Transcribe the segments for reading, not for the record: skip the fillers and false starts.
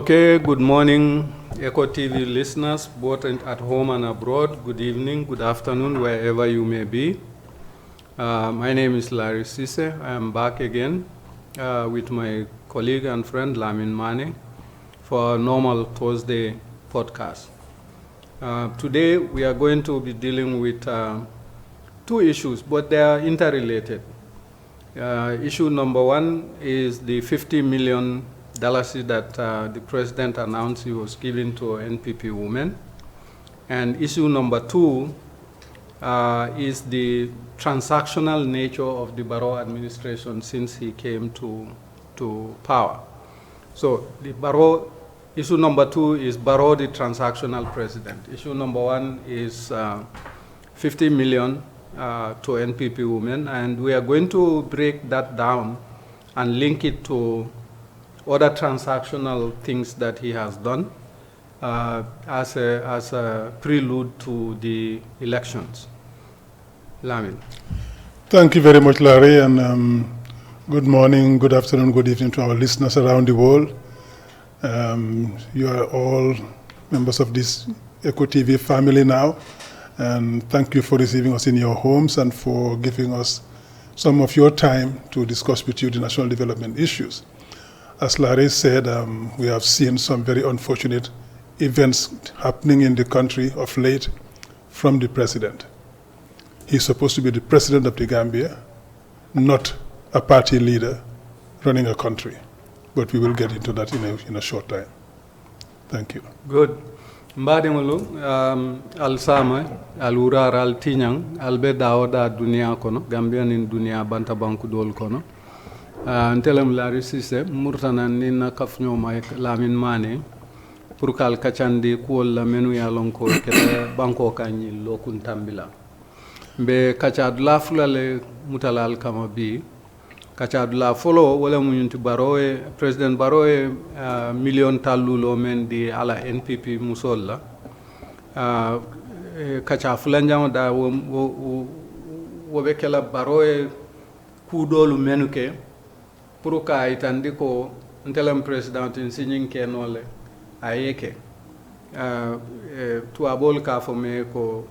Okay, good morning, Eco TV listeners, both at home and abroad. Good evening, good afternoon, wherever you may be. My name is Larry Sise. I am back again with my colleague and friend Lamin Mane for a normal Thursday podcast. Today we are going to be dealing with two issues, but they are interrelated. Issue number one is the $50 million that the president announced he was giving to NPP women. And issue number two is the transactional nature of the Barrow administration since he came to power. So the Barrow, issue number two is Barrow, the transactional president. Issue number one is $50 million to NPP women, and we are going to break that down and link it to other transactional things that he has done as a prelude to the elections. Lamin. Thank you very much, Larry, and good morning, good afternoon, good evening to our listeners around the world. You are all members of this Eco TV family now, and thank you for receiving us in your homes and for giving us some of your time to discuss with you the national development issues. As Larry said, we have seen some very unfortunate events happening in the country of late from the president. He's supposed to be the president of the Gambia, not a party leader running a country. But we will get into that in a short time. Thank you. Good. Mbadimulu, al-sama, al-urar, al-tinyang, al-bedaoda dunia kono, Gambian in dunia banta banku dol kono. Ntelem Larry Sise murtana nina kafnyo ma Lamin Mane pour kal kachandi kuol la menu ya lonko kete banko kanyi lokun tambila be kachadula fulale mutalal kama bi kachadula follow wala munyunti baroe president baroe million tallulo men di ala NPP musolla kacha fulanjamo da wo be kala baroe kudolu menuke pour ka itandi ko ntelem president insigning kenole ayeke to abol ka for me ko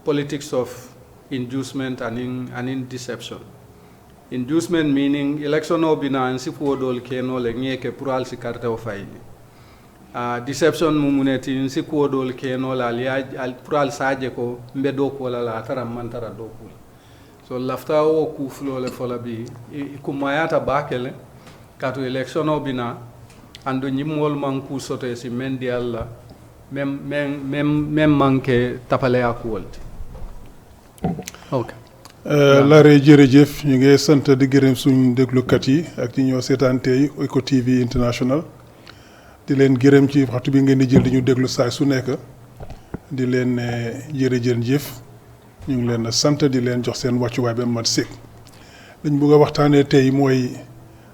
politics of inducement and in deception. Inducement meaning election obina ansi podol kenole ngeke pour al sikarte o fayni. Deception mumuneti insi kodol kenole al pour al saje ko mbedo ko la tara mantara do ko. So lafta o kuflo le fola bi kumayata bakele kato election obina ando nyimol manku soto si mendi alla mem manke tapale akwolti. Okay. Larry jërëjëf ñu ngi sant di gërëm suñu déglukat yi ak ci ñoo seetaan tey Eco TV International di leen gërëm ci waxtu bi ngeen di jël di ñu déglu saa su nekk di leen jërëjëf ñu ngi leen sant di leen jox seen wàccuwaay ba mat sëkk dañ bëgg a waxtaanee tey mooy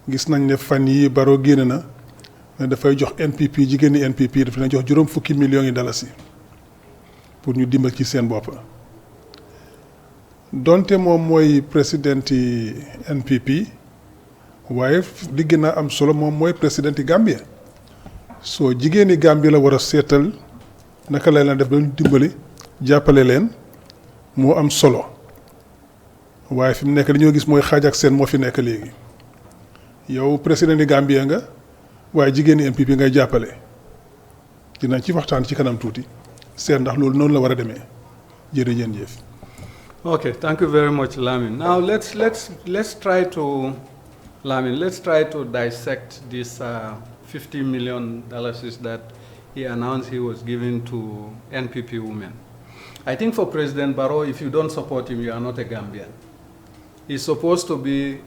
gis nañ ne fan yi Barrow génn na ne dafay jox NPP jigéeni NPP daf leen jox $50 millions pour ñu dimbal ci seen bopp donte moom mooy président yi NPP waaye li gën a am solo moom mooy président yi Gambia soo jigéeni Gambia la war a seetal naka la leen def ba dimbali jàppale leen moo am solo waaye fi mu nekk li ñoo gis mooy xaaj ak seen moo fi nekk léegi yow président yi Gambia nga waaye jigéeni NPP ngay jàppale dinañ ci waxtaan ci kanam tuuti seet ndax loolu noonu la war a demee jërëjëf. Okay, thank you very much, Lamin. Now let's try to Lamin, let's try to dissect this $50 million that he announced he was giving to NPP women. I think for President Barrow, if you don't support him, you are not a Gambian. He's supposed to be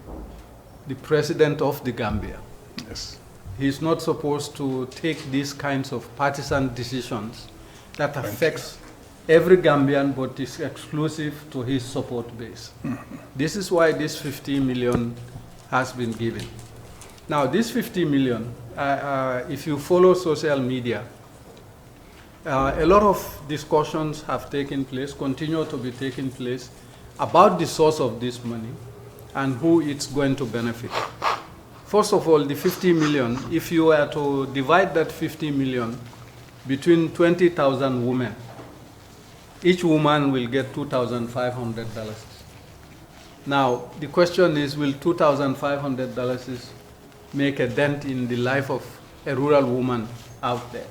the president of the Gambia. Yes. He's not supposed to take these kinds of partisan decisions that affects every Gambian, but is exclusive to his support base. Mm-hmm. This is why this 50 million has been given. Now, this 50 million, if you follow social media, a lot of discussions have taken place, continue to be taking place, about the source of this money and who it's going to benefit. First of all, the 50 million, if you were to divide that 50 million between 20,000 women, each woman will get $2,500. Now, the question is, will $2,500 make a dent in the life of a rural woman out there?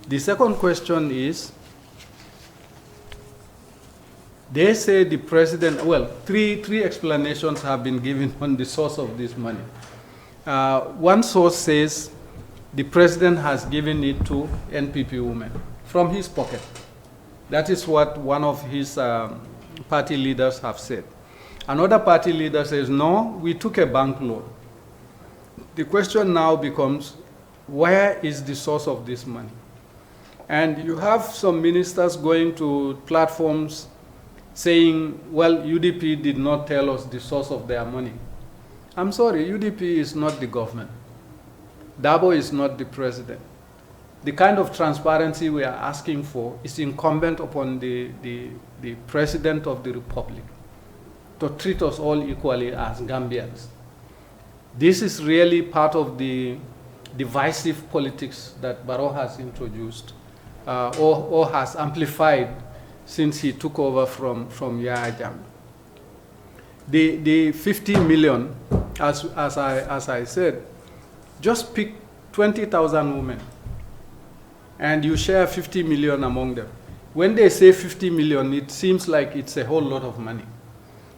The second question is, they say the president, well, three explanations have been given on the source of this money. One source says the president has given it to NPP women from his pocket. That is what one of his party leaders have said. Another party leader says, no, we took a bank loan. The question now becomes, where is the source of this money? And you have some ministers going to platforms saying, well, UDP did not tell us the source of their money. I'm sorry, UDP is not the government. Dabo is not the president. The kind of transparency we are asking for is incumbent upon the president of the republic to treat us all equally as Gambians. This is really part of the divisive politics that Barrow has introduced or has amplified since he took over from Yahya Jammeh. The 50 million, as I said, just pick 20,000 women and you share 50 million among them. When they say 50 million, it seems like it's a whole lot of money.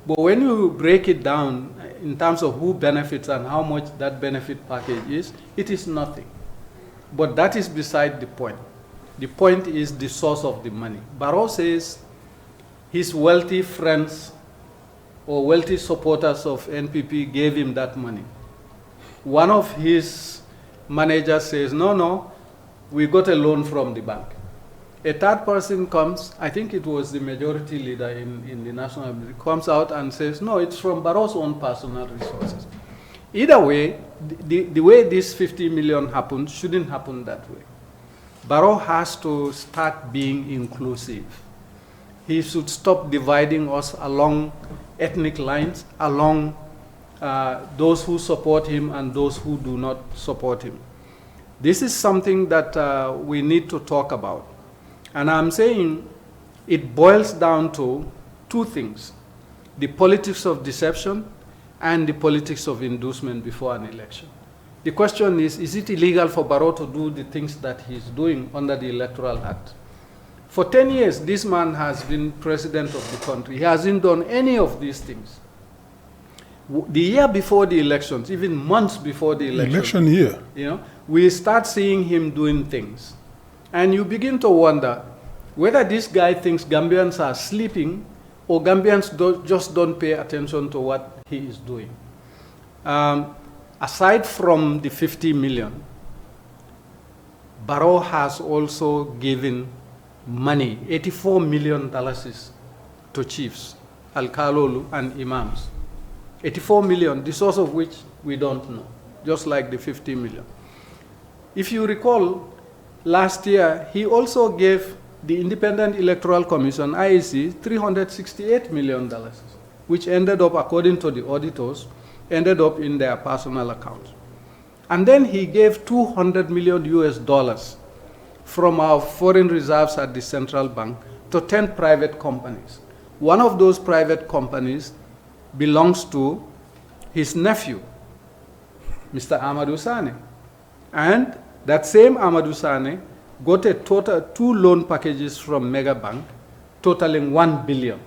But when you break it down in terms of who benefits and how much that benefit package is, it is nothing. But that is beside the point. The point is the source of the money. Barrow says his wealthy friends or wealthy supporters of NPP gave him that money. One of his managers says, no, we got a loan from the bank. A third person comes, I think it was the majority leader in the National Assembly, comes out and says, no, it's from Barrow's own personal resources. Either way, the way this 50 million happened shouldn't happen that way. Barrow has to start being inclusive. He should stop dividing us along ethnic lines, along those who support him and those who do not support him. This is something that we need to talk about. And I'm saying it boils down to two things: the politics of deception and the politics of inducement before an election. The question is it illegal for Barrow to do the things that he's doing under the Electoral Act? For 10 years, this man has been president of the country. He hasn't done any of these things. The year before the elections, even months before the election year, we start seeing him doing things. And you begin to wonder whether this guy thinks Gambians are sleeping or Gambians just don't pay attention to what he is doing. Aside from the 50 million, Barrow has also given money, $84 million to chiefs, alkalolu and imams. 84 million, the source of which we don't know, just like the 50 million. If you recall, last year, he also gave the Independent Electoral Commission, IEC, $368 million, which ended up, according to the auditors, ended up in their personal accounts. And then he gave $200 million US from our foreign reserves at the central bank to 10 private companies. One of those private companies belongs to his nephew, Mr. Amadou Sane. And that same Amadou Sane got a total 2 loan packages from Mega Bank totaling $1 billion.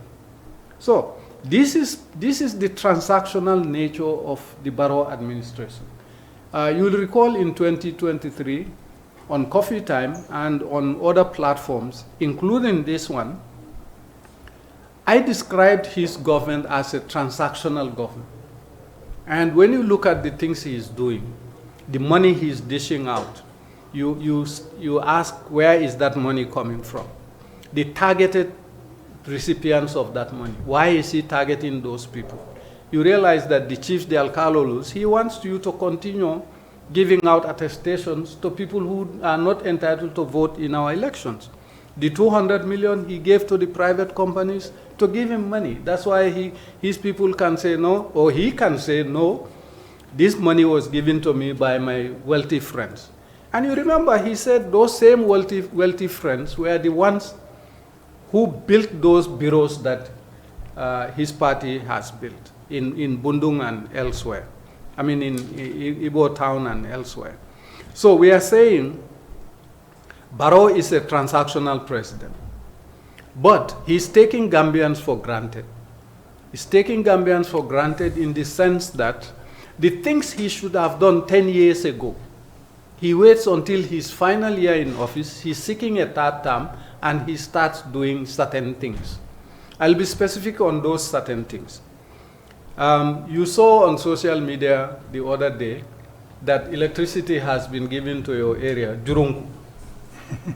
So This is the transactional nature of the Barrow administration. You'll recall in 2023, on Coffee Time and on other platforms, including this one, I described his government as a transactional government. And when you look at the things he is doing, the money he's dishing out, you ask, where is that money coming from? The targeted recipients of that money. Why is he targeting those people? You realize that the chief, the Alcalolus, he wants you to continue giving out attestations to people who are not entitled to vote in our elections. The 200 million he gave to the private companies to give him money. That's why his people can say no, or he can say no, this money was given to me by my wealthy friends. And you remember he said those same wealthy friends were the ones who built those bureaus that his party has built in Bundung and elsewhere. I mean in Ibo town and elsewhere. So we are saying Barrow is a transactional president. But he's taking Gambians for granted. He's taking Gambians for granted in the sense that the things he should have done 10 years ago, he waits until his final year in office, he's seeking a third term, and he starts doing certain things. I'll be specific on those certain things. You saw on social media the other day that electricity has been given to your area, Jurungu.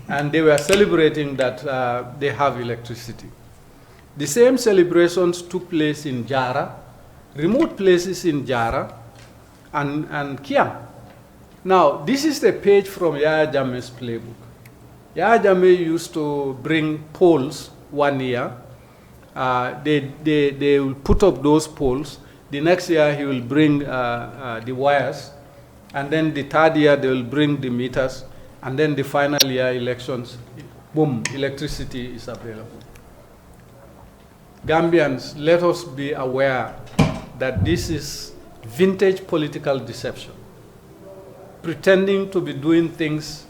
And they were celebrating that they have electricity. The same celebrations took place in Jara, remote places in Jara, and Kiang. Now, this is a page from Yaya Jammeh's playbook. Yaya Jammeh used to bring poles 1 year. They will put up those poles. The next year, he will bring the wires. And then the third year, they will bring the meters. And then the final year elections, boom, electricity is available. Gambians, let us be aware that this is vintage political deception. Pretending to be doing things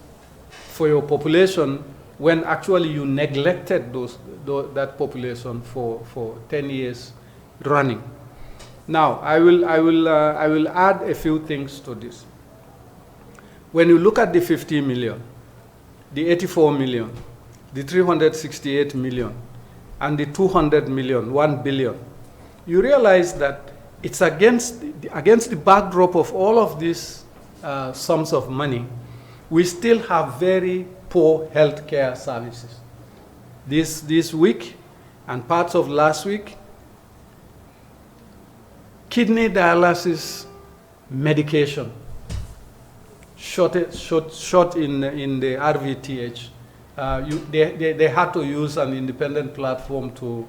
for your population when actually you neglected that population for 10 years running. Now, I will add a few things to this. When you look at the 50 million, the 84 million, the 368 million, and the 200 million, 1 billion, you realize that it's against the backdrop of all of these sums of money, we still have very poor healthcare services. This week and parts of last week, kidney dialysis medication shot in the RVTH. They had to use an independent platform to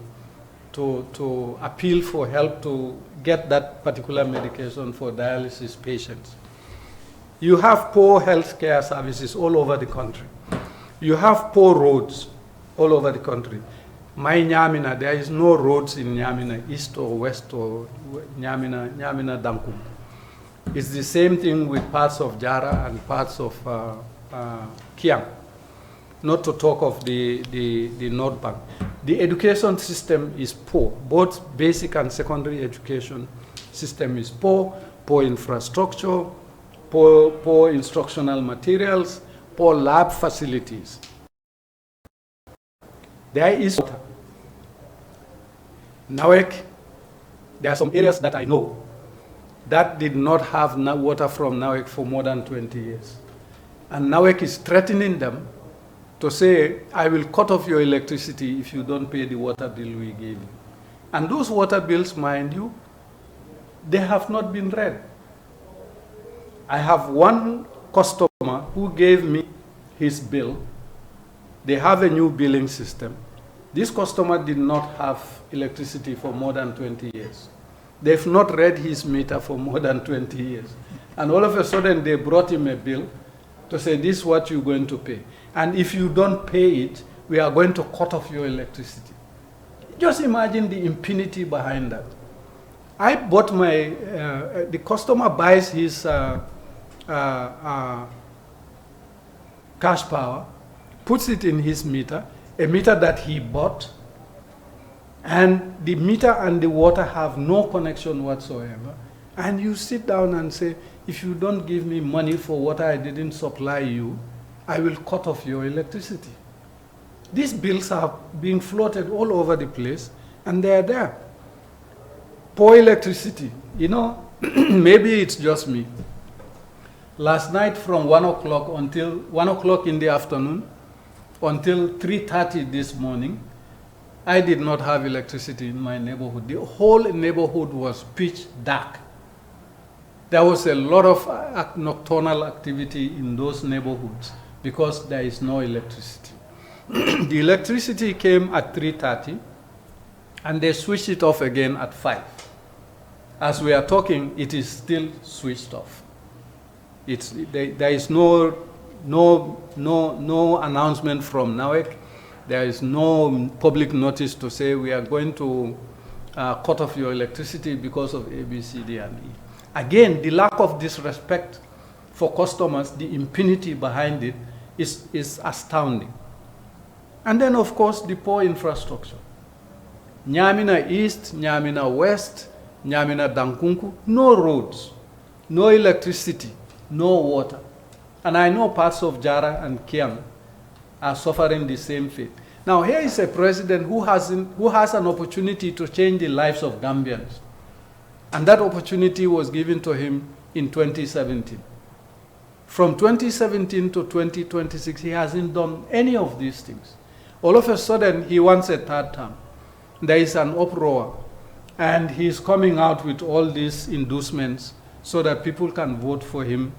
appeal for help to get that particular medication for dialysis patients. You have poor healthcare services all over the country. You have poor roads all over the country. My Nyamina, there is no roads in Nyamina, east or west or Nyamina Dankum. It's the same thing with parts of Jara and parts of Kiang, not to talk of the North Bank. The education system is poor. Both basic and secondary education system is poor, poor infrastructure, poor instructional materials, poor lab facilities. There is water. Nawek, there are some areas that I know that did not have water from Nawek for more than 20 years. And Nawek is threatening them to say, I will cut off your electricity if you don't pay the water bill we gave you. And those water bills, mind you, they have not been read. I have one customer who gave me his bill. They have a new billing system. This customer did not have electricity for more than 20 years. They've not read his meter for more than 20 years. And all of a sudden, they brought him a bill to say, this is what you're going to pay. And if you don't pay it, we are going to cut off your electricity. Just imagine the impunity behind that. I bought the customer buys his cash power, puts it in his meter, a meter that he bought. and the meter and the water have no connection whatsoever, and you sit down and say, if you don't give me money for water I didn't supply you, I will cut off your electricity. These bills are being floated all over the place, and they are there. Poor electricity, you know, maybe it's just me. Last night from 1 o'clock until 1 o'clock in the afternoon until 3:30 this morning, I did not have electricity in my neighborhood. The whole neighborhood was pitch dark. There was a lot of nocturnal activity in those neighborhoods because there is no electricity. The electricity came at 3:30 and they switched it off again at 5. As we are talking, it is still switched off. There is no announcement from NAWEC. There is no public notice to say we are going to cut off your electricity because of A, B, C, D, and E. Again, the lack of disrespect for customers, the impunity behind it is astounding. And then, of course, the poor infrastructure. Nyamina East, Nyamina West, Nyamina Dankunku, no roads, no electricity, no water. And I know parts of Jara and Kiang are suffering the same fate. Now, here is a president who has an opportunity to change the lives of Gambians. And that opportunity was given to him in 2017. From 2017 to 2026, he hasn't done any of these things. All of a sudden, he wants a third term. There is an uproar, and he's coming out with all these endorsements so that people can vote for him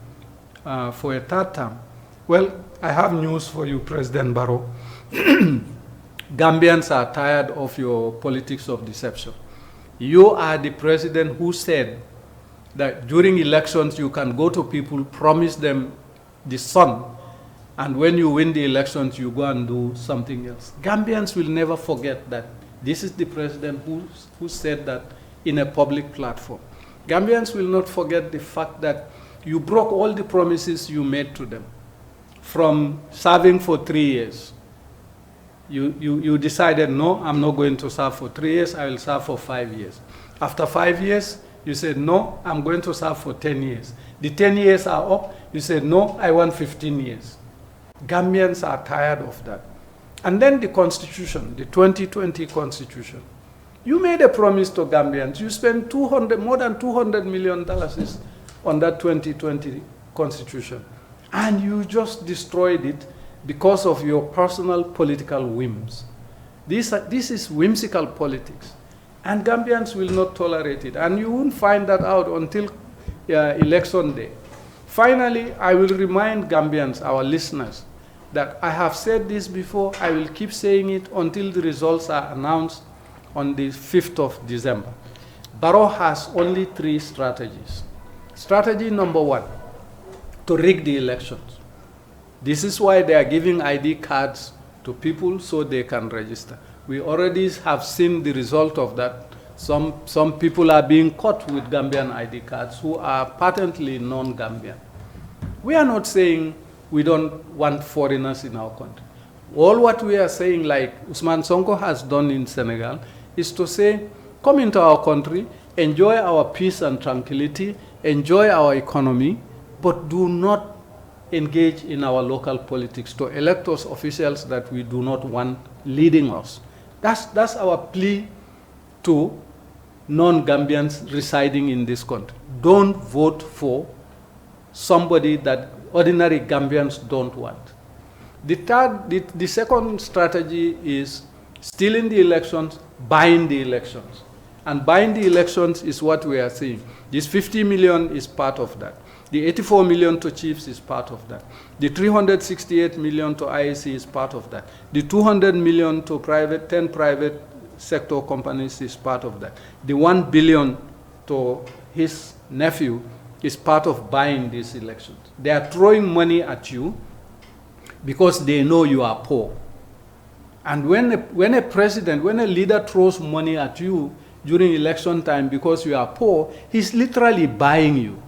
for a third term. Well, I have news for you, President Barrow. Gambians are tired of your politics of deception. You are the president who said that during elections you can go to people, promise them the sun, and when you win the elections, you go and do something else. Gambians will never forget that. This is the president who said that in a public platform. Gambians will not forget the fact that you broke all the promises you made to them. From serving for 3 years, you decided, no, I'm not going to serve for 3 years, I will serve for 5 years. After 5 years, you said, no, I'm going to serve for 10 years. The 10 years are up, you said, no, I want 15 years. Gambians are tired of that. And then the Constitution, the 2020 Constitution. You made a promise to Gambians. You spent more than $200 million on that 2020 Constitution. And you just destroyed it because of your personal political whims. This is whimsical politics. And Gambians will not tolerate it. And you won't find that out until election day. Finally, I will remind Gambians, our listeners, that I have said this before, I will keep saying it until the results are announced on the 5th of December. Barrow has only 3 strategies. Strategy number 1, to rig the elections. This is why they are giving ID cards to people so they can register. We already have seen the result of that. Some people are being caught with Gambian ID cards who are patently non-Gambian. We are not saying we don't want foreigners in our country. All what we are saying, like Usman Sonko has done in Senegal, is to say, come into our country, enjoy our peace and tranquility, enjoy our economy, but do not engage in our local politics to elect us officials that we do not want leading us. That's our plea to non-Gambians residing in this country. Don't vote for somebody that ordinary Gambians don't want. The second strategy is stealing the elections, buying the elections. And buying the elections is what we are seeing. This 50 million is part of that. The 84 million to chiefs is part of that. The 368 million to IAC is part of that. The 200 million to 10 private sector companies is part of that. The 1 billion to his nephew is part of buying these elections. They are throwing money at you because they know you are poor. And when a leader throws money at you during election time because you are poor, he's literally buying you.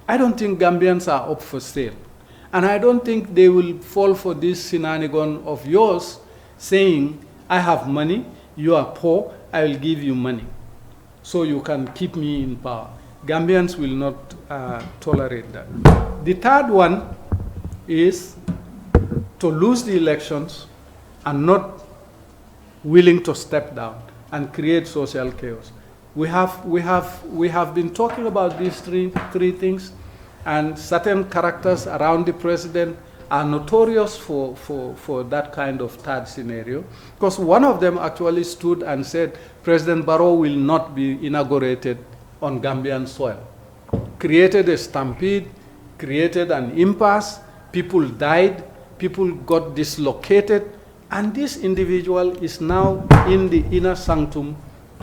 I don't think Gambians are up for sale. And I don't think they will fall for this shenanigan of yours saying, I have money, You are poor, I will give you money so you can keep me in power. Gambians will not tolerate that. The third one is to lose the elections and not willing to step down and create social chaos. We have been talking about these three things, and certain characters around the president are notorious for that kind of third scenario, because one of them actually stood and said President Barrow will not be inaugurated on Gambian soil. Created a stampede, created an impasse, people died, people got dislocated, and this individual is now in the inner sanctum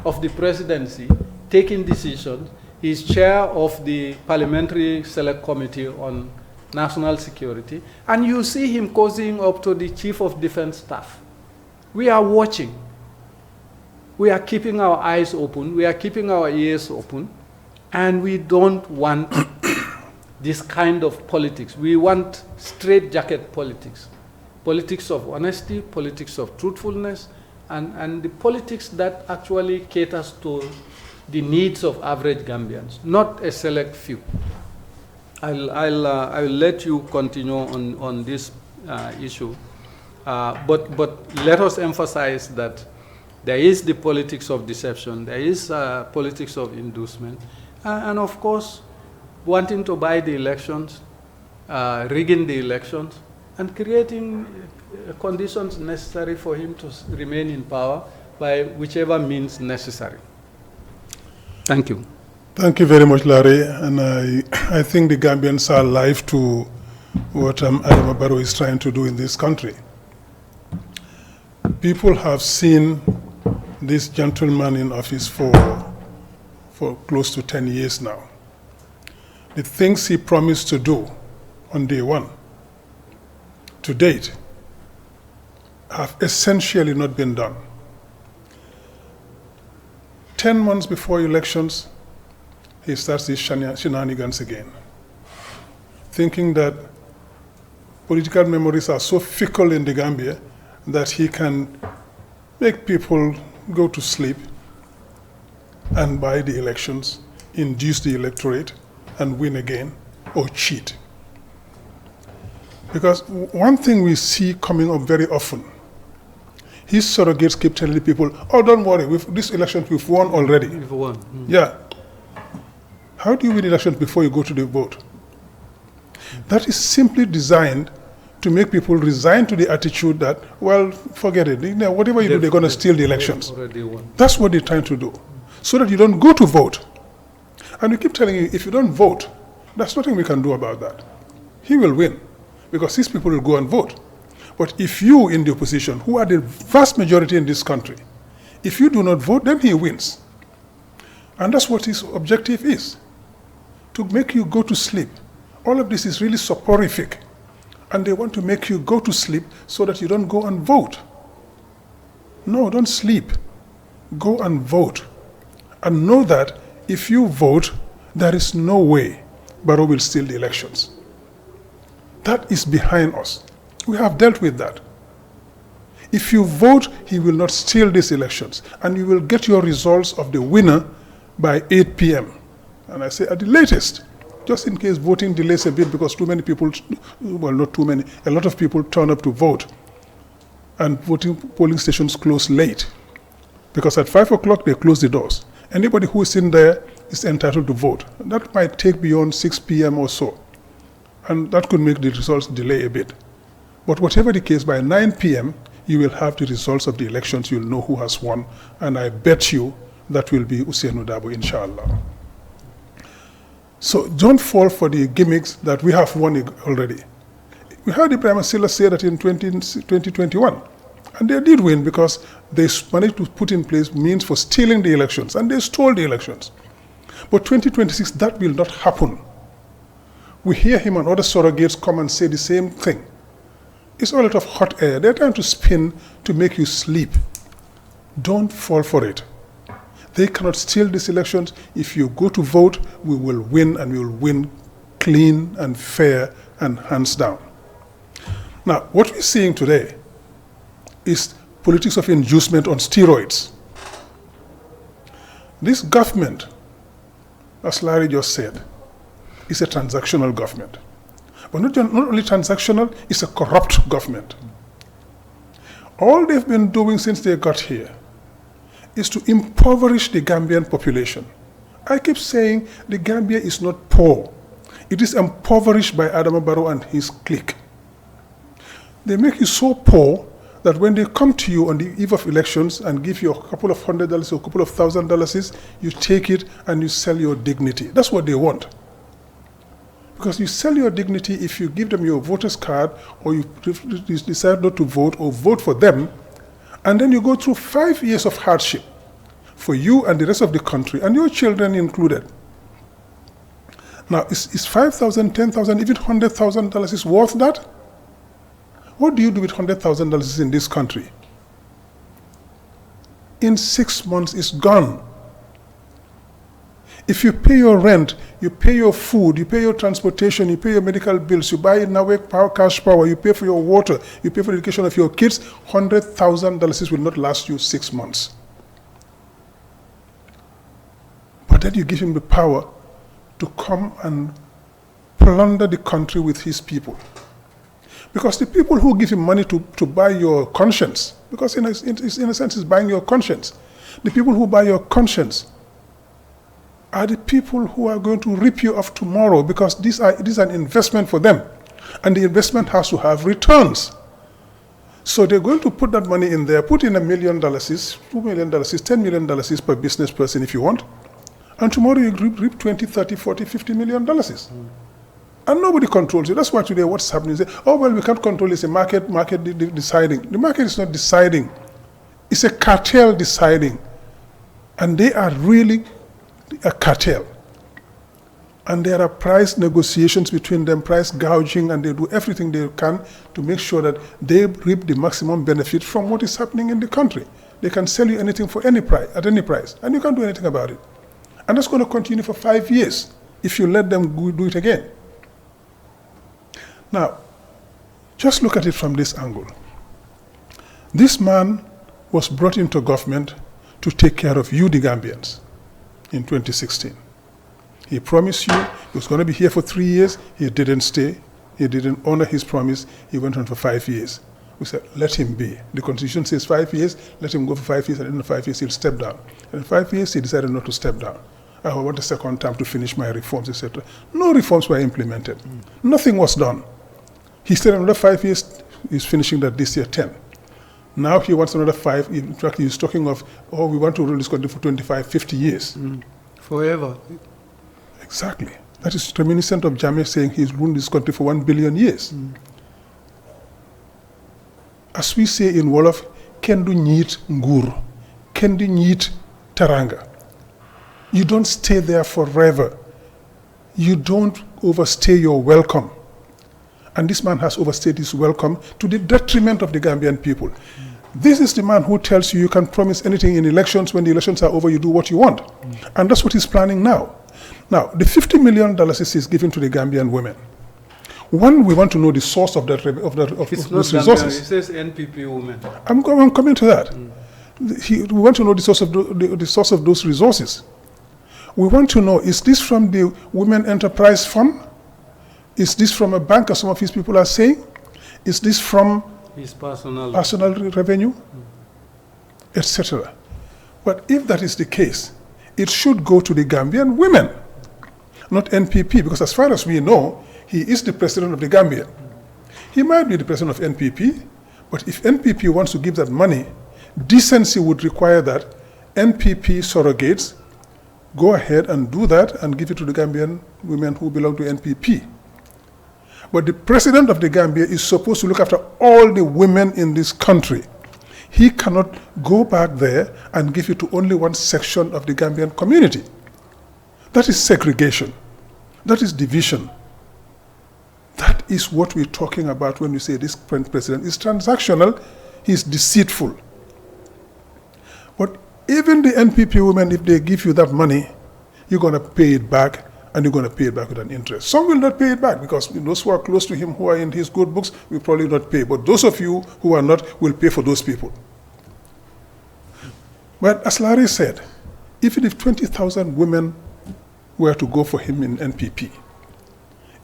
of the presidency, taking decisions. He's chair of the Parliamentary Select Committee on National Security, and you see him cozying up to the Chief of Defense Staff. We are watching. We are keeping our eyes open, we are keeping our ears open, and we don't want this kind of politics. We want straitjacket politics. Politics of honesty, politics of truthfulness, and the politics that actually caters to the needs of average Gambians, not a select few. I'll let you continue on this issue, but let us emphasize that there is the politics of deception, there is politics of inducement, and of course, wanting to buy the elections, rigging the elections, and creating conditions necessary for him to remain in power by whichever means necessary. Thank you. Thank you very much, Larry. And I think the Gambians are alive to what Adama Barrow is trying to do in this country. People have seen this gentleman in office for close to 10 years now. The things he promised to do on day one, to date, have essentially not been done. 10 months before elections, he starts these shenanigans again, thinking that political memories are so fickle in the Gambia that he can make people go to sleep and buy the elections, induce the electorate, and win again, or cheat. Because one thing we see coming up very often, his surrogates keep telling the people, oh, don't worry, this election we've won already. We've won. Yeah. How do you win elections before you go to the vote? That is simply designed to make people resign to the attitude that, well, forget it. Whatever you do, they're going to steal the elections. That's what they're trying to do, so that you don't go to vote. And we keep telling you, if you don't vote, there's nothing we can do about that. He will win, because these people will go and vote. But if you in the opposition, who are the vast majority in this country, if you do not vote, then he wins. And that's what his objective is, to make you go to sleep. All of this is really soporific. And they want to make you go to sleep so that you don't go and vote. No, don't sleep. Go and vote. And know that if you vote, there is no way Barrow will steal the elections. That is behind us. We have dealt with that. If you vote, he will not steal these elections, and you will get your results of the winner by 8 p.m. And I say at the latest, just in case voting delays a bit because too many people, well, not too many, a lot of people turn up to vote, and polling stations close late, because at 5 o'clock they close the doors. Anybody who is in there is entitled to vote. And that might take beyond 6 p.m. or so, and that could make the results delay a bit. But whatever the case, by 9 p.m., you will have the results of the elections. You'll know who has won. And I bet you that will be Ousainou Darboe, inshallah. So don't fall for the gimmicks that we have won already. We heard Ibrahim Silla say that in 2021. And they did win because they managed to put in place means for stealing the elections. And they stole the elections. But 2026, that will not happen. We hear him and other surrogates come and say the same thing. It's all out of hot air. They're trying to spin to make you sleep. Don't fall for it. They cannot steal these elections. If you go to vote, we will win, and we will win clean and fair and hands down. Now, what we're seeing today is politics of inducement on steroids. This government, as Larry just said, is a transactional government. But not only transactional, it's a corrupt government. All they've been doing since they got here is to impoverish the Gambian population. I keep saying the Gambia is not poor. It is impoverished by Adama Barrow and his clique. They make you so poor that when they come to you on the eve of elections and give you a couple of $100 or a couple of $1,000, you take it and you sell your dignity. That's what they want. Because you sell your dignity if you give them your voter's card, or you decide not to vote or vote for them, and then you go through 5 years of hardship for you and the rest of the country, and your children included. Now, is $5,000, $10,000, even $100,000 is worth that? What do you do with $100,000 in this country? In 6 months, it's gone. If you pay your rent, you pay your food, you pay your transportation, you pay your medical bills, you buy Nawek power, cash power, you pay for your water, you pay for the education of your kids, $100,000 will not last you 6 months. But then you give him the power to come and plunder the country with his people. Because the people who give him money to buy your conscience, because in a sense it's buying your conscience, the people who buy your conscience are the people who are going to rip you off tomorrow, because this is an investment for them. And the investment has to have returns. So they're going to put that money in there, put in $1 million, $2 million, $10 million per business person if you want. And tomorrow you reap 20, 30, 40, $50 million. And nobody controls you. That's why today what's happening is, oh, well, we can't control it. It's a market deciding. The market is not deciding. It's a cartel deciding. And they are really a cartel. And there are price negotiations between them, price gouging, and they do everything they can to make sure that they reap the maximum benefit from what is happening in the country. They can sell you anything for any price, at any price, and you can't do anything about it. And that's going to continue for 5 years if you let them do it again. Now, just look at it from this angle. This man was brought into government to take care of you, the Gambians, in 2016. He promised you he was going to be here for 3 years. He didn't stay. He didn't honor his promise. He went on for 5 years. We said, let him be. The Constitution says 5 years. Let him go for 5 years. And in 5 years, he'll step down. And in 5 years, he decided not to step down. I want a second time to finish my reforms, etc. No reforms were implemented. Nothing was done. He said another 5 years. He's finishing that this year, 10. Now he wants another 5. In fact, he's talking of, oh, we want to rule this country for 25, 50 years. Forever. Exactly. That is reminiscent of Jammeh saying he's ruled this country for 1 billion years. As we say in Wolof, kendu nyit ngur, kendu nyit teranga. You don't stay there forever. You don't overstay your welcome. And this man has overstayed his welcome to the detriment of the Gambian people. This is the man who tells you you can promise anything in elections. When the elections are over, you do what you want. And that's what he's planning now. Now, the $50 million he's giving to the Gambian women. One, we want to know the source of those resources. It says NPP women. I'm coming to that. We want to know the source of those resources. We want to know, is this from the Women Enterprise Fund? Is this from a bank, as some of his people are saying? Is this from his personal revenue, etc.? But if that is the case, it should go to the Gambian women, not NPP, because as far as we know, he is the president of the Gambia. He might be the president of NPP, but if NPP wants to give that money, decency would require that NPP surrogates go ahead and do that and give it to the Gambian women who belong to NPP. But the president of the Gambia is supposed to look after all the women in this country. He cannot go back there and give it to only one section of the Gambian community. That is segregation. That is division. That is what we're talking about when we say this president is transactional, he's deceitful. But even the NPP women, if they give you that money, you're going to pay it back, and you're going to pay it back with an interest. Some will not pay it back, because those who are close to him, who are in his good books, will probably not pay. But those of you who are not will pay for those people. But as Larry said, even if 20,000 women were to go for him in NPP,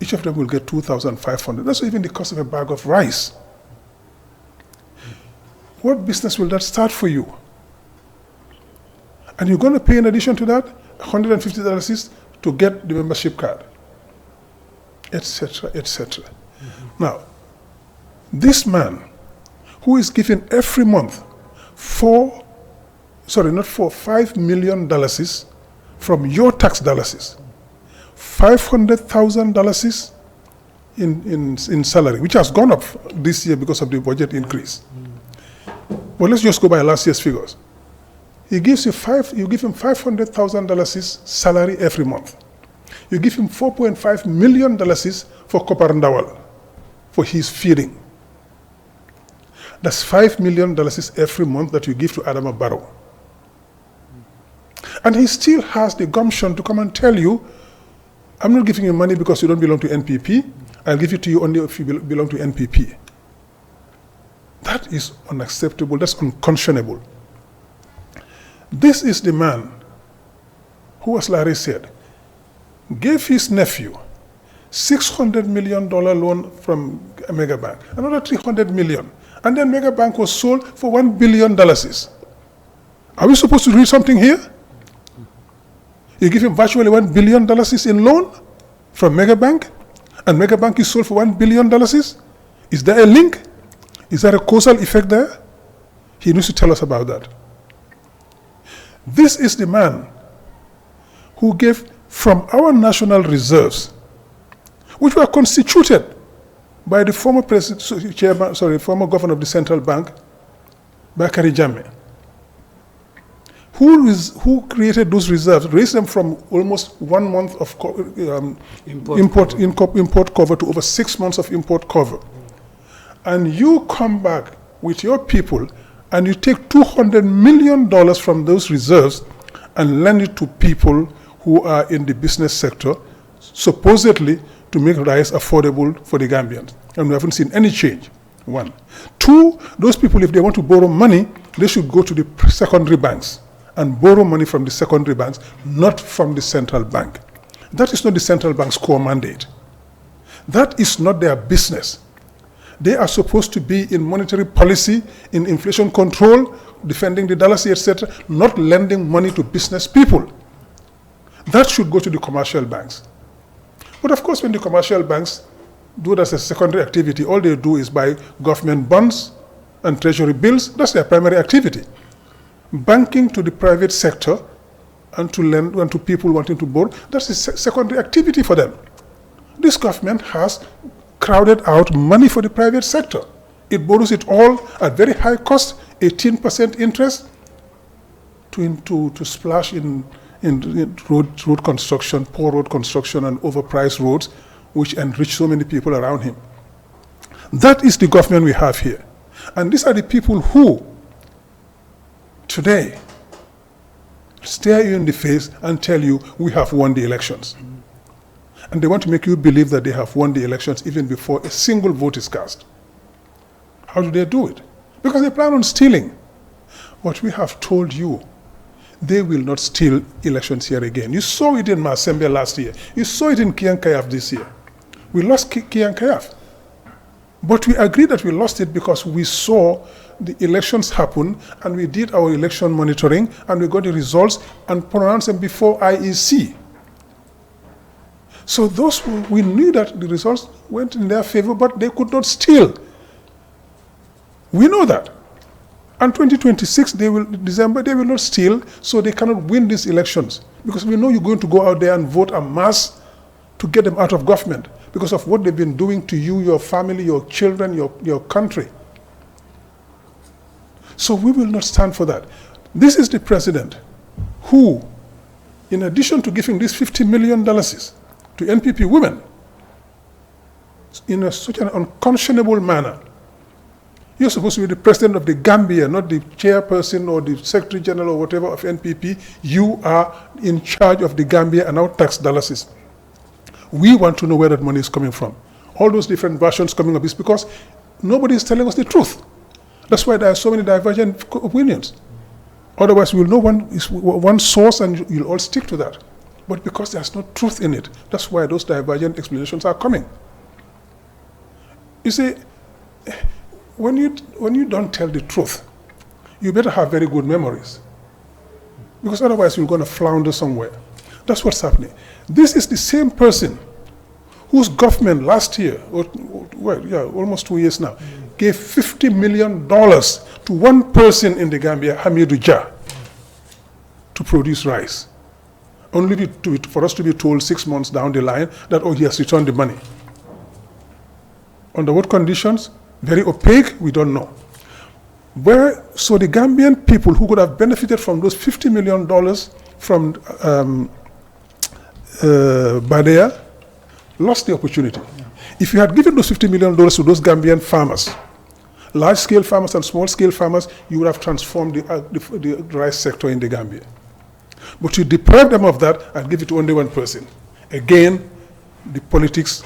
each of them will get 2,500. That's even the cost of a bag of rice. What business will that start for you? And you're going to pay in addition to that $150 to get the membership card, etc., etc. Now, this man who is given every month $5 million from your tax dollars, $500,000 in salary, which has gone up this year because of the budget increase. Well, let's just go by last year's figures. You give him $500,000 salary every month. You give him $4.5 million for Koparandawal, for his feeding. That's $5 million every month that you give to Adama Barrow. And he still has the gumption to come and tell you, I'm not giving you money because you don't belong to NPP. I'll give it to you only if you belong to NPP. That is unacceptable. That's unconscionable. This is the man who, as Larry said, gave his nephew $600 million loan from a mega bank, another $300 million, and then mega bank was sold for $1 billion. Are we supposed to read something here? You give him virtually $1 billion in loan from mega bank, and mega bank is sold for $1 billion. Is there a link? Is there a causal effect there? He needs to tell us about that. This is the man who gave from our national reserves, which were constituted by the former former governor of the central bank, Bakari Jammeh, who created those reserves, raised them from almost 1 month of import cover to over 6 months of import cover. And you come back with your people and you take $200 million from those reserves and lend it to people who are in the business sector, supposedly to make rice affordable for the Gambians. And we haven't seen any change, 1. 2, those people, if they want to borrow money, they should go to the secondary banks and borrow money from the secondary banks, not from the central bank. That is not the central bank's core mandate. That is not their business. They are supposed to be in monetary policy, in inflation control, defending the dollar, etc., not lending money to business people. That should go to the commercial banks. But of course, when the commercial banks do that as a secondary activity, all they do is buy government bonds and treasury bills. That's their primary activity. Banking to the private sector and to lend and to people wanting to borrow, that's a secondary activity for them. This government has crowded out money for the private sector. It borrows it all at very high cost, 18% interest, to splash in road construction, poor road construction, and overpriced roads, which enrich so many people around him. That is the government we have here. And these are the people who, today, stare you in the face and tell you, we have won the elections. And they want to make you believe that they have won the elections even before a single vote is cast. How do they do it? Because they plan on stealing. But we have told you, they will not steal elections here again. You saw it in Masembe last year. You saw it in Kiankayaf this year. We lost Kiankayaf. But we agreed that we lost it because we saw the elections happen and we did our election monitoring and we got the results and pronounced them before IEC. So those we knew that the results went in their favor, but they could not steal. We know that. And 2026, December, they will not steal, so they cannot win these elections. Because we know you're going to go out there and vote en masse to get them out of government because of what they've been doing to you, your family, your children, your country. So we will not stand for that. This is the president who, in addition to giving this $50 million to NPP women, in such an unconscionable manner, you're supposed to be the president of the Gambia, not the chairperson or the secretary general or whatever of NPP. You are in charge of the Gambia and our tax dollars. We want to know where that money is coming from. All those different versions coming up is because nobody is telling us the truth. That's why there are so many divergent opinions. Otherwise, we'll know one source and you'll all stick to that. But because there's no truth in it, that's why those divergent explanations are coming. You see, when you don't tell the truth, you better have very good memories. Because otherwise, you're going to flounder somewhere. That's what's happening. This is the same person whose government last year, almost 2 years now, gave $50 million to one person in the Gambia, Hamidou Jah, to produce rice. Only for us to be told 6 months down the line that, oh, he has returned the money. Under what conditions? Very opaque, we don't know. So the Gambian people who could have benefited from those $50 million from Badea lost the opportunity. Yeah. If you had given those $50 million to those Gambian farmers, large-scale farmers and small-scale farmers, you would have transformed the rice sector in the Gambia. But you deprive them of that and give it to only one person. Again, the politics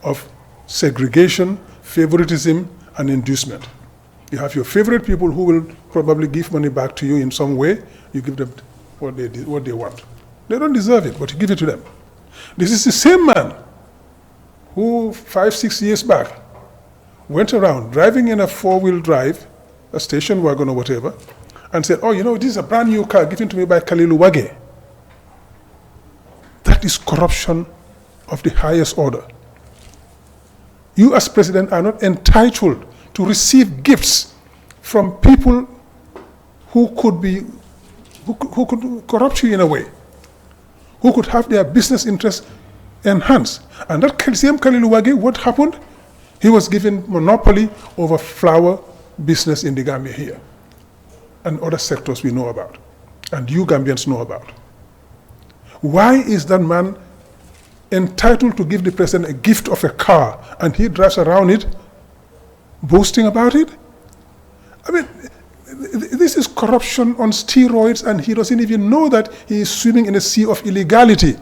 of segregation, favoritism, and inducement. You have your favorite people who will probably give money back to you in some way. You give them what they want. They don't deserve it, but you give it to them. This is the same man who 5-6 years back went around driving in a 4-wheel drive, a station wagon or whatever, and said, oh, this is a brand new car given to me by Kalilu Wage. That is corruption of the highest order. You as president are not entitled to receive gifts from people who could corrupt you in a way, who could have their business interests enhanced. And that same Kalilu Wage, what happened? He was given monopoly over flour business in the Gambia here, and other sectors we know about, and you Gambians know about. Why is that man entitled to give the president a gift of a car, and he drives around it, boasting about it? I mean, this is corruption on steroids, and he doesn't even know that he is swimming in a sea of illegality.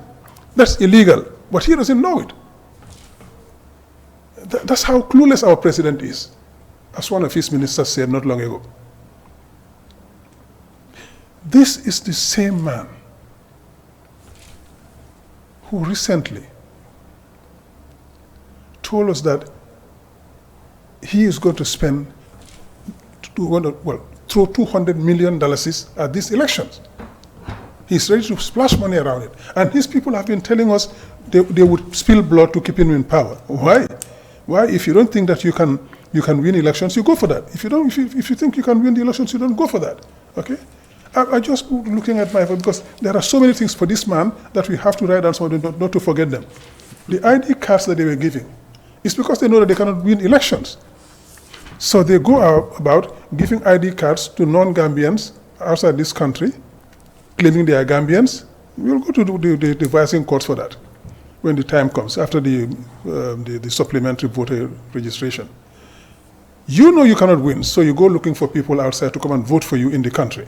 That's illegal, but he doesn't know it. That's how clueless our president is, as one of his ministers said not long ago. This is the same man who recently told us that he is going to spend, throw $200 million at these elections. He's ready to splash money around it. And his people have been telling us they would spill blood to keep him in power. Why? Why? If you don't think that you can win elections, you go for that. If you think you can win the elections, you don't go for that. Okay? I just looking at because there are so many things for this man that we have to write down so not to forget them. The ID cards that they were giving is because they know that they cannot win elections. So they go about giving ID cards to non-Gambians outside this country, claiming they are Gambians. We'll go to the devising courts for that when the time comes, after the supplementary voter registration. You know you cannot win, so you go looking for people outside to come and vote for you in the country.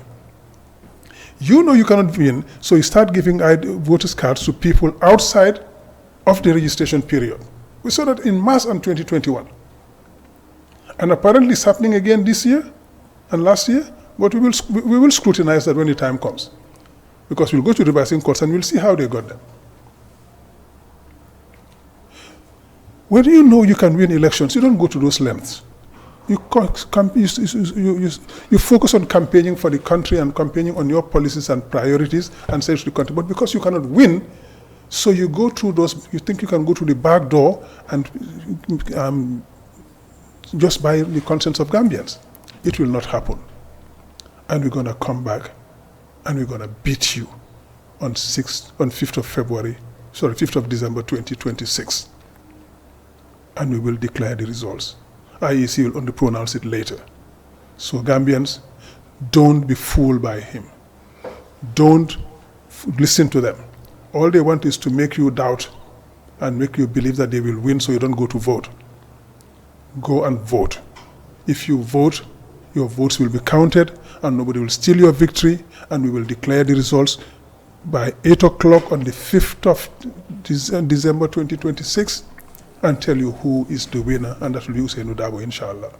You know you cannot win, so you start giving voters cards to people outside of the registration period. We saw that in mass in 2021. And apparently it's happening again this year and last year, but we will scrutinize that when the time comes. Because we'll go to the revising courts and we'll see how they got them. When you know you can win elections, you don't go to those lengths. You focus on campaigning for the country and campaigning on your policies and priorities and say to the country. But because you cannot win, so you go through those, you think you can go to the back door and just buy the consent of Gambians. It will not happen. And we're going to come back and we're going to beat you on 5th of December 2026. And we will declare the results. IEC will only pronounce it later. So Gambians, don't be fooled by him. Don't listen to them. All they want is to make you doubt and make you believe that they will win so you don't go to vote. Go and vote. If you vote, your votes will be counted and nobody will steal your victory, and we will declare the results by 8 o'clock on the 5th of December 2026 and tell you who is the winner, and that will be Usainu Dabo, inshallah.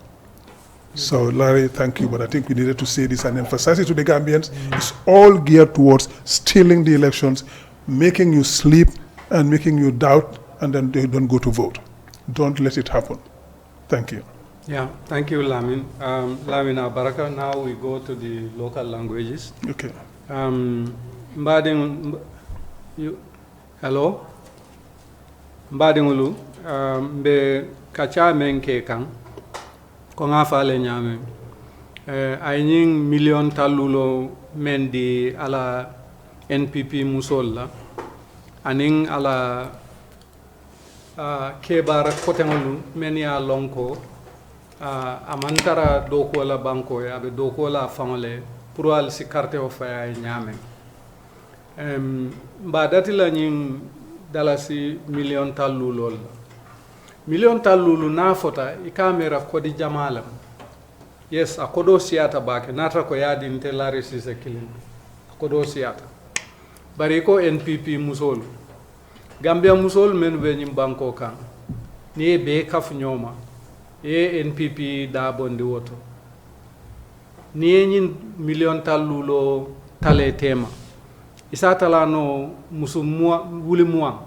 So, Larry, thank you, but I think we needed to say this and emphasize it to the Gambians. It's all geared towards stealing the elections, making you sleep and making you doubt, and then they don't go to vote. Don't let it happen. Thank you. Yeah, thank you, Lamin. Lamin Baraka. Now we go to the local languages. Okay. Hello? Mbadingulu, be kacha menke kang, konga fale nyame. Aying million talulo mendi ala NPP musolla, aning ala kebara kotengolu menia lonko, amantara doko la banko ya be doko la famole pour al si carte o fa nyame. Mbadati la nying dalasi million talulol million talulu na fota I kamera kodi jamalam yes akodo siata bake nata ko yadi intelari sise kilin akodo siata bari ko NPP musol Gambia musol men be nyim banko kan ni be kaf nyoma e NPP da bondi woto ni nyin million talulo tale tema isa tala no musu wuli muwa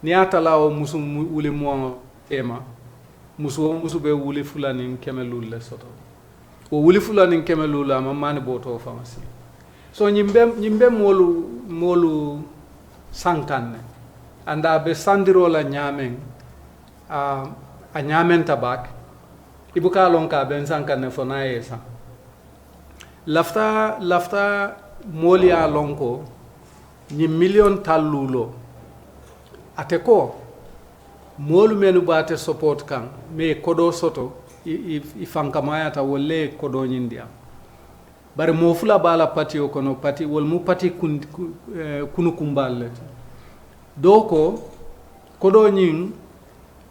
ni atala o musu wuli muwa ema musu be wuli fulani kemelul le soto o wuli fulani kemelul ama mani boto famasi so nyimbe molu sankanne anda be sandiro la nyamen a nyamen tabak ibuka lonka ben sankanne fona yesa lafta moli a lonko ni million tallulo ate ko molu menu bate support kan me kodo soto I fankamayata wolle kodo nyindia bare mo fula bala pati o kono pati wol mu pati kunu kumballe doko kodo nyin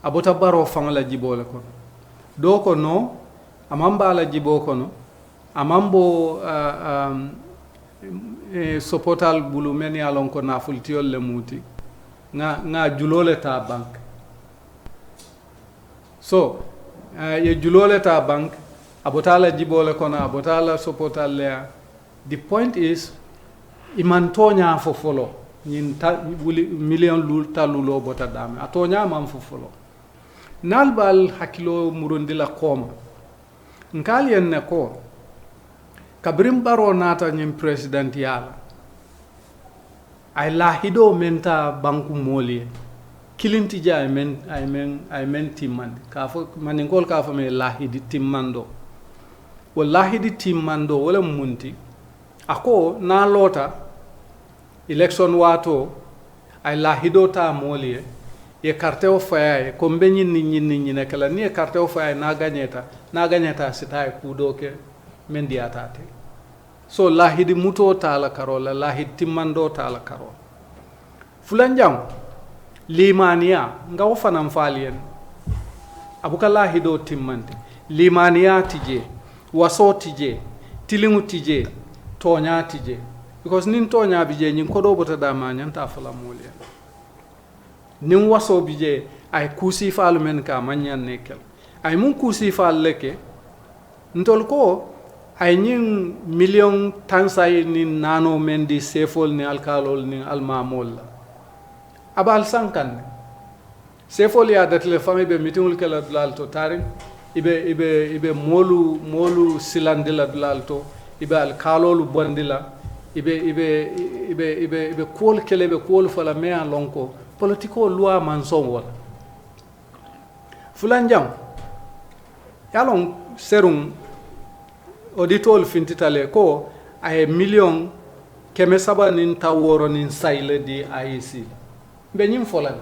abota baro fangala jibole kono doko no amamba la jibo kono amambo sopotal bulu men ya lon ko nafultiyol le muti nga julole ta bank so ye julole ta bank abotala jibole kono abotala sopotal le the point is imantonya fo folo nyin million lul talulo bota dame atonya mam fo folo nalbal hakilo murundila koma nkali en ko kabrim baro nata nyim president yala ay lahido menta banku moli kilinti ja ay men timmande ka fo maningol ka fo me lahidi timmando wallahi timmando wala munti ako na lota election wato ay lahido ta moli ye carte o faye ko benyin ni ne kala ni carte o faye na gagneta sita ku doke men diatate so lahidi muto tala karola lahidi timmando tala karola fulanjam limaniya ngaw fanam falien abuka lahido timmante limaniya tije waso tije tilingu tije tonya tije because nin tonya bije nyin kodo bota dama nyanta fala moliya nin waso bije ay kusi falu men ka manyan nekel ay mun kusi fal leke ntol ko ay ñing million tansay ni nano mendi sefol ni alkalol ni almamol abal sankan sefol ya datle fami be mitingul kala dlalto tarin ibe molu silandila dlalto ibe alkalolu bondila ibe kol kele be kol fala me lonko politiko loi manson wala fulanjam yalon serum auditol fintitale ko ay million keme saba nin taworo nin sayle di IEC be nyim folal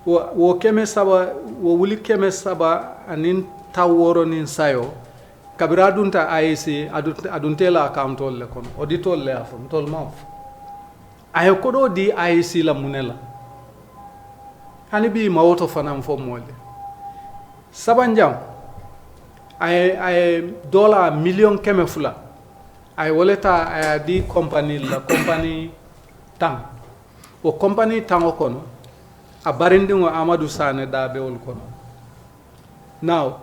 wo keme saba wo wuli keme saba anin taworo nin sayo kabira dunta IEC aduntela accountol le kon auditol le afon tol maf ay ko do di IEC la munela hani bi mawoto fanam fo mole sabanjam ay dola million keme fula ay woleta ay di company la company tang o company tang o kono a barindingo Amadou Sane da bewol kono now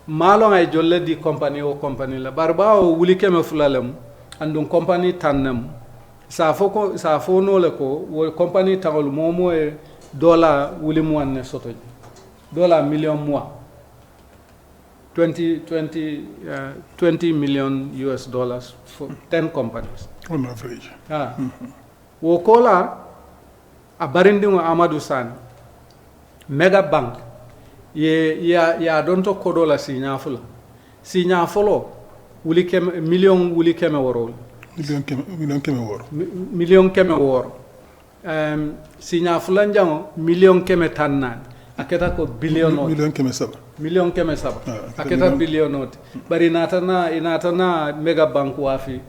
malon ay jolle di company o company la barba o wuli keme fulalem andun company tannam sa fo no le ko wo company tawol momo e dola wuli mo ne soto dola million mois 20 million US dollars for 10 companies on average. Wo kola a barindingo Amadou Sane mega bank ya donto kodola sinya folo wuli keme million wuli keme worol million keme woro sinya fula njango million keme tannan aketa ko billion million keme saba aketa billion bari inatana mega bank wafi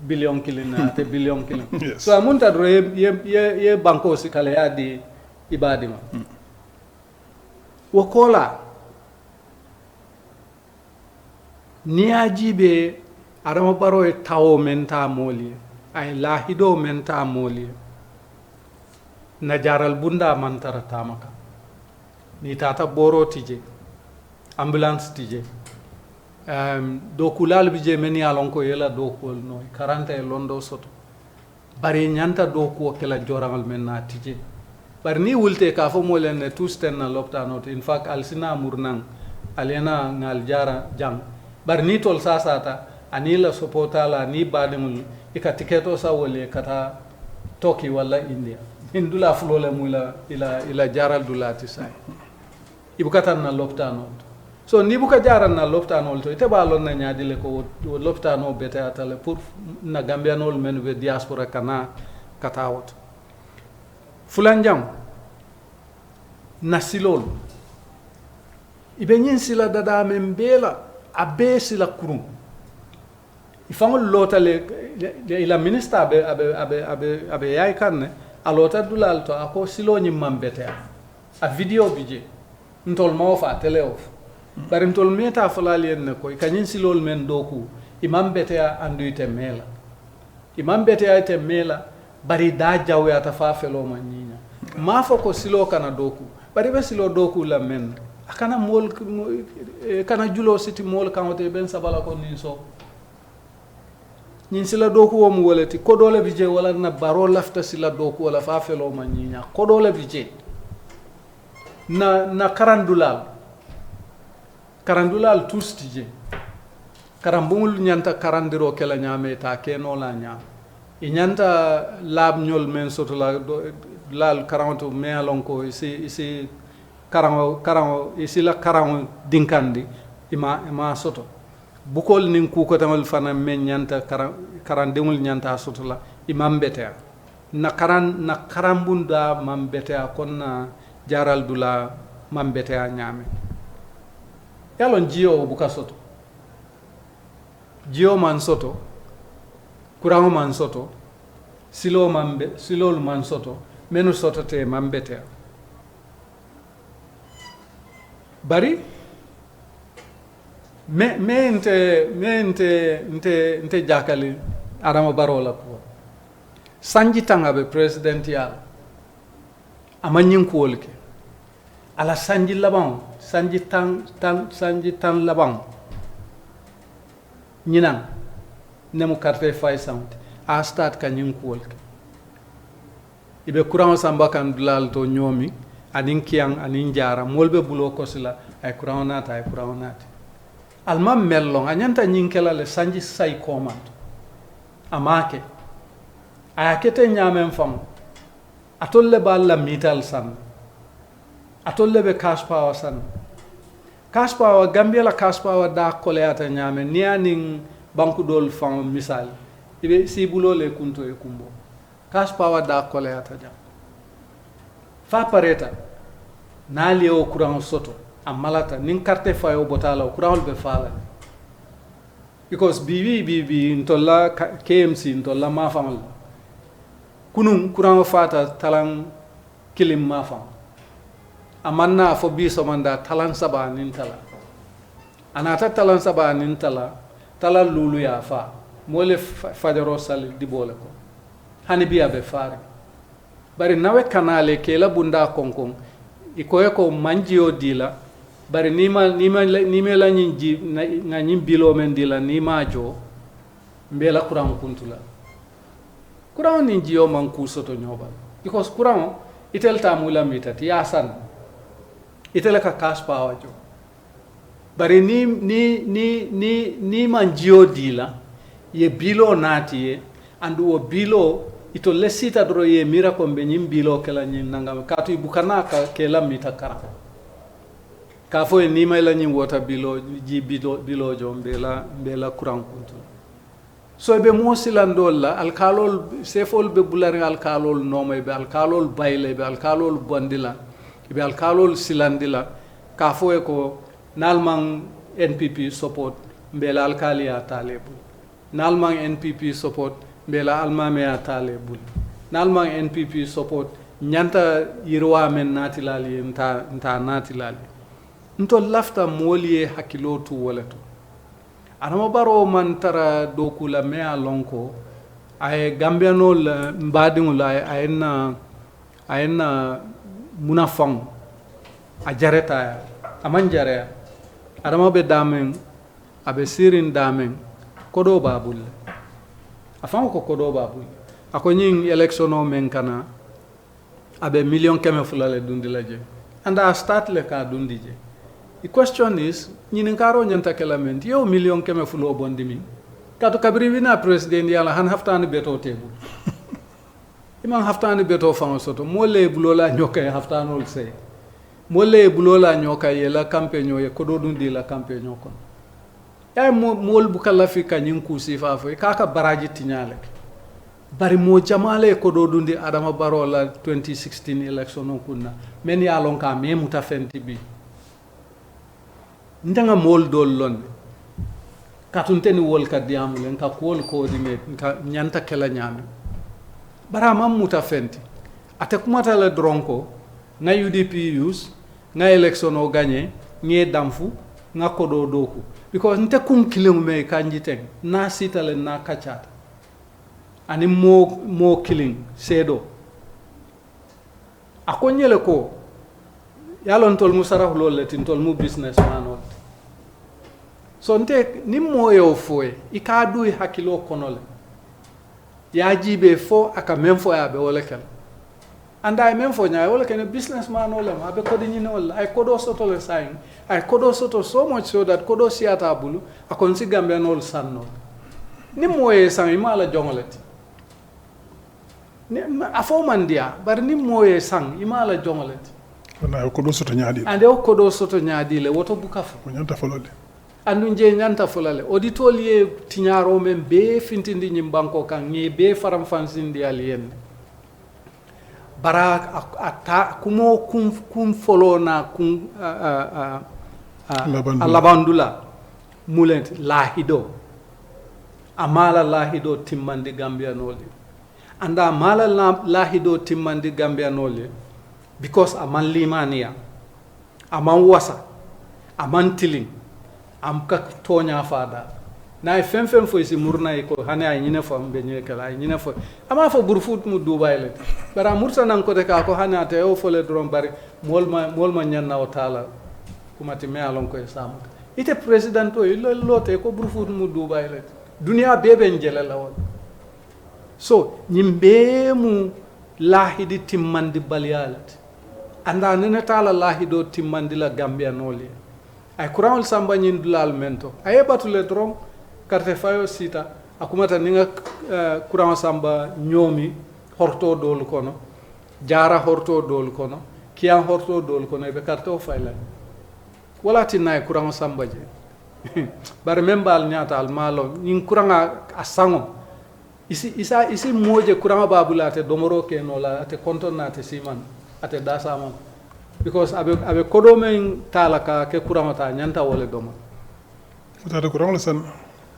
billion kilina te billion kilina yes. So amunta dro ye banko sikale ya di ibadima wokola niajibe arama baro e tawo menta moli ay lahido menta moli na jaral bunda mantara tamaka ni tata boro tije ambulance tije do kulal bije men yalon ko yela do ko no 40 e londo soto bari nyanta do ko kala jorangal men na tije bari ni wulte ka fo mo len tusten na loptano in fact alsina murnan alena ngal jara jang bari ni tol sasata anila sopotala ni badimul ikatiketo sa wole kata toki wala india indula flole mula ila jaral dulati sai ibukatan na loptano so ni buka jaran na loptano to ite balon na nyaadile ko loptano bete atale pour na gambianol men be diaspora kana katawot fulanjam nasilol ibe nyin sila dada men bela abe sila kurum ifangol lotale ila minister abe yai kanne alota dulal to ako silo nyim mambete a video bije ntol mawfa tele of bari ntol meta falali en ko kanyin silol men doku imam bete anduite mela imam bete ayte mela bari da jawe ata fa felo manyinya ma foko silo kana doku bari be silo doku la men akana mol kana julo siti mol kamote ben sabala ko ni so nyin sila doku wo mu wolati ko dole bije wala na baro lafta sila doku wala fa felo manyinya ko dole bije na karandulal tustije karambungul nyanta karandiro kala nyame ta keno la nyam i nyanta lab nyol men soto lal karanto me alonko isi karango isi la karango dinkandi ima soto bukol nin ku ko tamal fana men nyanta karandingul nyanta soto la imam betea na karambunda mam betea konna jaral dula mam betea nyame yalon jio buka soto jio man soto kurango man soto silol man soto menu soto te mam betea bari nte jakali Adama Barrow la ko sanji tanga be presidential amanyin kuolke ala sanji laban sanji tan laban ñinan nemu carte fay sound a start kanyin kuolke ibe courant samba kan dulal to ñomi anin kiyang anin jara molbe bulo kosila ay courant nata alma mellon anyanta nyinkela le sanji say command amake ayakete nyamen fam atolle balla metal san atolle be cash power san cash power Gambia la cash power da koleata nyame nianing banku dol fam misal ibe si bulo le kunto e kumbo cash power da koleata jam fa pareta nali o courant soto amalata nin carte fayo botala o courant be fala because bibi ntolla KMC ntolla ma famal kunun courant fata talan kilim ma fam amanna fo bi somanda talan saba nin tala anata talan saba nin tala lulu ya fa mole fajaro sal di bole ko hani biya be fare bari nawe kanale kela bunda konkon ikoye ko manjio dila bari nima la nyinji nga nyimbilo men dila nima jo mbela kuran kuntula kuran ni jiyo man kusoto nyoba because kuran itel tamula mitati yasan itel ka cash power jo bari ni man jiyo dila ye bilo nati ye andu o bilo ito lesita dro ye mira ko be nyim bilo kala nyin nangam katu ibukana ka kela mita kara ka fo ni may la nyim wota bilo ji bilo jo mbela kuran kuntu so be mosilandol la alkalol sefol be bulari alkalol nomay be alkalol bayle be alkalol bondila be alkalol silandila ka fo e ko nalman NPP support mbela alkalia talebu nalman NPP support mbela almamea talebul nalman NPP support nyanta yirwa men natilali nta natilali nto lafta moliye hakilo tu waleto anama baro man tara dokula mea lonko ay gambianol mbadingul ayna munafang a jareta aman jare adama be damen abe sirin damen kodo babul afan ko kodo babul ako nyin election o men kana abe million keme fulale dundi laje anda start le ka dundi je. The question is nyin karo nyanta kelament yo million keme fulo bondi min katu kabri wina president yala han haftani beto tebu imam haftani beto fan soto mole bulola nyoka haftanol se mole bulola nyoka yela campaign ye kodo dundi la campaign ko ay mol bu kala fi kanyin kusi fafo kaka baraji tinyale bari mo jamale kodo dundi adama barola 2016 election on kunna men ya lon ka me mutafenti bi ndanga mol dol londe katunteni wol ka diamule nka kol ko dime nka nyanta kala nyame bara mam mutafenti ate kumata la dronko na UDP use na election o gagné nge damfu nga kodo doku because nte kum killing me kanjiten na sitale na kachata ani mo killing sedo akonyele ko yalon tol musarah lolle tin tol mu businessman ot so nte ni moyo foye ikadu hakilo konole ya jibe fo aka memfo ya be wala kel anda memfo nya wala ken businessman wala ma be kodi ni wala ay kodo soto le sign ay kodo soto so much so that kodo siata bulu akon si Gambia nol sanno ni moye sang imala jongoleti ni afo mandia bar ni moye sang imala jongoleti na ko do soto nyaadi ande ko do soto nyaadi le woto bukafu ko nyanta folole andu je nyanta folale auditol ye tinyaro men be fintindi nyim banko kan ngi be faram fansindi alien bara ata kumo kum folona kum labandula mulent lahido amala lahido timmandi Gambia noli anda amala lahido timmandi Gambia noli because aman limania aman wasa aman tiling am ka tonya fada na fem fo isi murna ko hane ay nyine fo be nyine kala ay nyine fo ama fo burfut mu dubai le bara mursa nan ko de ka ko hane ate o fo le drom bari molma nyanna o taala kumati me alon ko sam ite president o lote ko burfut mu dubai le dunia bebe njele la won so nyimbe mu lahidi timmandi balyalat anda nene taala lahido timmandi la Gambia noli ay kurawol samba nyin dulal mento ay batule drom carte fayo sita akumata ninga kurawol samba nyomi horto dol kono jara horto dol kono kiyan horto dol kono be carte o fayla wala tinay kurawol samba je bar membal nyata al malo nyin kuranga asango isi moje kuranga babulate domoro ke no la ate kontonate siman ate dasama because abe kodo men talaka ke kuramata nyanta wole doma futata kuramala san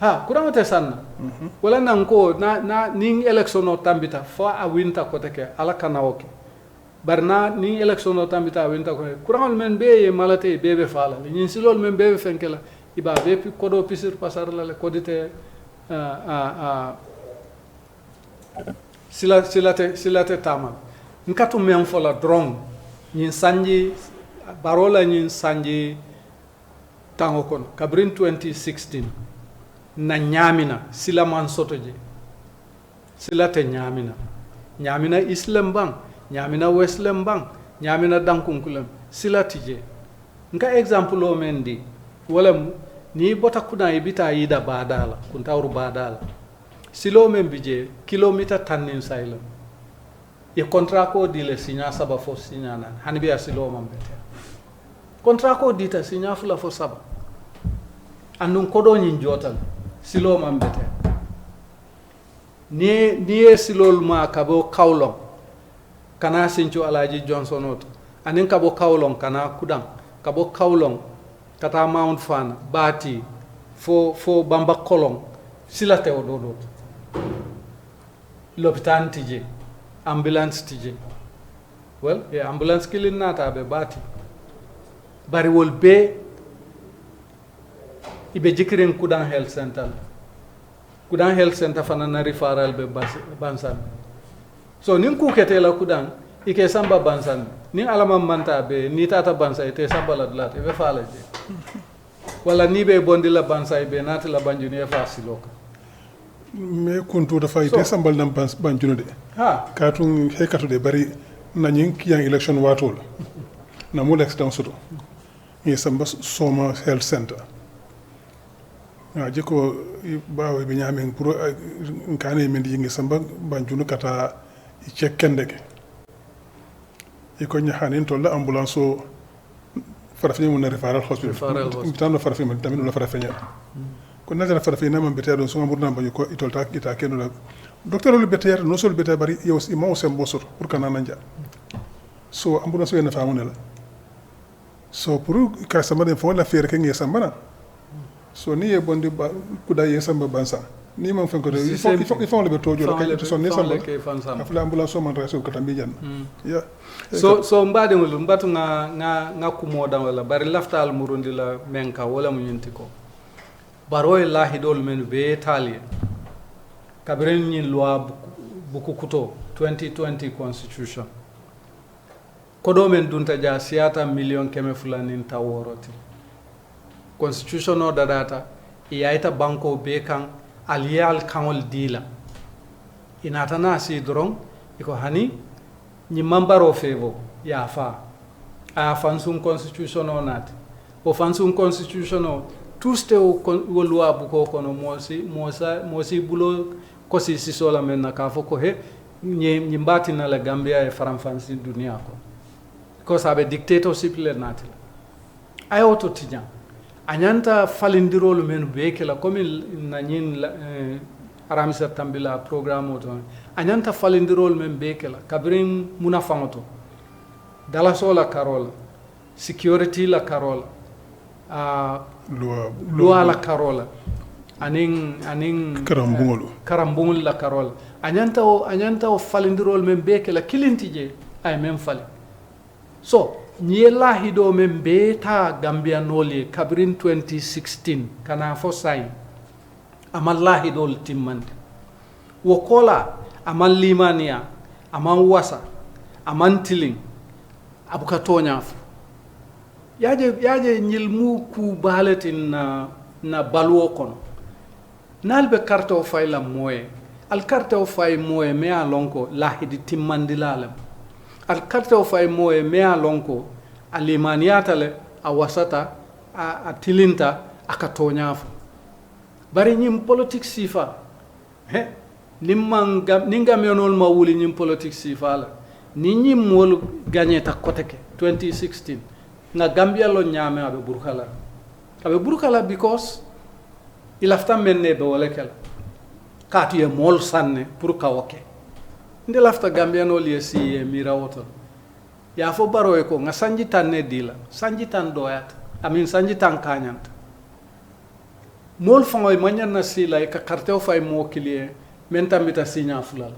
ha kuramata sanna wala nan ko na ning election no tambita fo a winta ko teke ala kana oke barna ning election no tambita winta ko kuramal men be ye malate bebe fala ni silol men bebe fenkela iba be kodo pisir pasar la kodite silate tamal nkatu men fola drong nyin sanji barola nyin sanji tango kono kabrin 2016 na ñamina sila man soto je sila te ñamina islam bang ñamina weslam bang ñamina dankunkulem sila tije nka exemple o men di wala ni bota kuna ibita yida badala kuntawru badala silo men bije kilomita tannin saylam e contrat ko dile signa saba fo signa nan hani biya silo man bete contrat ko dita signa fula fo saba andun kodo nyin jotal silo man bete ni silol ma kabo kawlon kana sincho alaji johnson oto anin kabo kawlon kana kudang kabo kawlon kata mount fan bati fo bamba kolon silate o dodo l'hôpital tije ambulance tije well ambulance kilin nata be bati bari wol be ibe jikiren kudan health center fana na referral be bansan so nin ku ketela kudan ike samba bansan ni alama manta be ni tata bansa ite samba la dlat be fala je wala ni be bondi la bansa be nati la banjuni e fasiloka me kuntu da fay te sambal nam banjuno de ha katun he katude bari nanyin kiyang election watol na mu lex down soto ni samba soma health center jiko bawo be nyamen pour kane men di ngi samba banjuno kata cekkendeke iko nyahanin to la ambulance o farafini mun referral hospital tan no farafini man tamin no farafini ko nazara farafini na man bete don so burna bañu ko itolta ita keno la docteur lu bete no sol bete bari yow si maw sem bosor pour kana nanja so ambulance yana famune la so pour ka sama den fo la faire ke ngi sambana so ni e bondi ba kuda ye samba bansa ni man fen ko il faut le beto jola kay so ne samba afla ambulance so man reso ko tambi jan ya so mbade ngol mbatu nga kumoda wala bari laftal murundi la menka wala mu nyinti ko baro lahi dol men be tali kabren ni loi buku kuto 2020 constitution kodo men dunta ja siata million keme fulani taworoti constitution o data iyaita banko be kan aliyal kanol dila inatana si drong iko hani ni mambaro fevo ya fa a fansum constitution o nat o fansum constitution o tuste o loi buko kono mosi bulo ko si sola men na ka foko he ni mbati na la Gambia e faramfansi dunia ko sabe dictatorship le natila ayo to tijan anyanta falindirolu men bekela comme na nyin aramisa tambila programme to anyanta falindirolu men bekela kabrin munafangoto dala sola karola security la karola loi la karola anin karambungol la karola anyanta o falindirolu men bekela kilintije ay men fali so nyela hido men beta Gambia noli kabrin 2016 kana fo sai amalla hidol timmande wokola amal limania aman wasa aman tiling abuka toñaf yaje nyilmu ku baletin na balwo kono nalbe carte o fayla moye al carte o fay moye me alonko lahidi timmandilalam al carte o fay moye me alonko alimaniata le a wasata a tilinta aka toñafu bari ñim politique sifa ningam yonol ma wuli ñim politique sifa la ni ñim mol gagné ta côté ke 2016 nga Gambia lo ñame abe burkala because il afta menne be wala kel katu ye mol sanne pour kawoke nde lafta Gambia no li si mirawoto ya fo baro e ko nga sanji tanne dila sanji tan doyat amin sanji tan kanyant mol fangoy manyan na sila ka carte o fay mo client men tambita signa fulala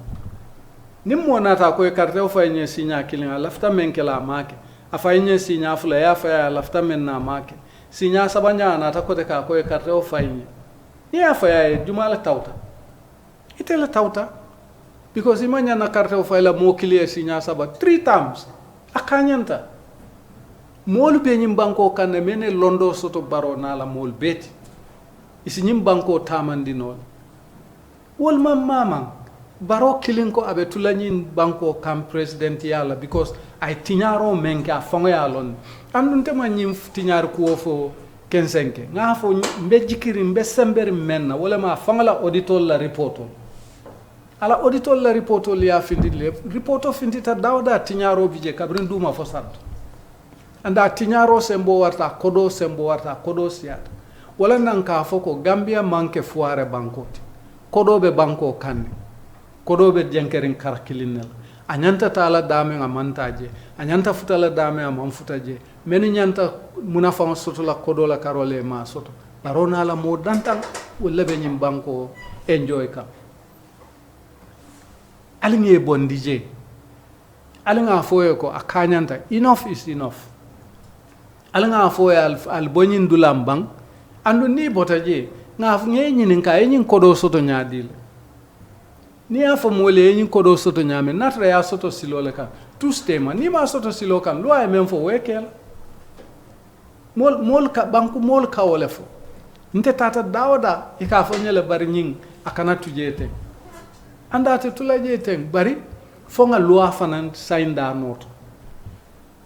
nim mo nata ko e carte o fay nye signa client lafta men kala make afay nye signa fula ya fay lafta men na make signa sabanya nata ko te ka ko e carte o fay nye ni afay jumala tawta itela tawta because imanya na carte o fay la mo client signa saba 3 times akanyanta moolu be ñim banko kanne mene londo soto baro nala mool beti isi ñim banko tamandinol wol mamman baro kilin ko abe tulañin banko kam president yalla because ay tiñaro menke a fongoya lon andun tema ñim tiñar kuwo fo kensenke nga fo mbe jikiri mbe semberi menna wala ma fongola auditor la reporto ala auditor la reporto liya findi le reporto findi ta dawda tiñaro bije kabrin duma fo sad anda tiñaro sembo warta kodo siyata wala nan ka fo ko Gambia manke foire bankoti kodo be banko kanne kodo be jankerin karkilinel a ñanta tala dame a mantaje a ñanta futala dame a man futaje meni ñanta munafaŋo soto la kodo la karole ma soto baro na la mo dantan wala be ñim banko enjoy kam aliŋe bondi je aliŋa foye ko a kañanta enough is enough aliŋa foye al boñin dulam baŋ andu ni bota je nga ŋe ñinin ka ye ñin kodo soto ñaadile ni ya fo moole ye ñin kodo soto ñaame natara ya soto silo le kan tous tema ni ma soto silo kan lo ay men fo wekel mol ka banku mol ka wole fo nte tata dawda e ka fo ñele bari ñing akana tujete andate tulaje ten bari fo nga loi fanan saynda noto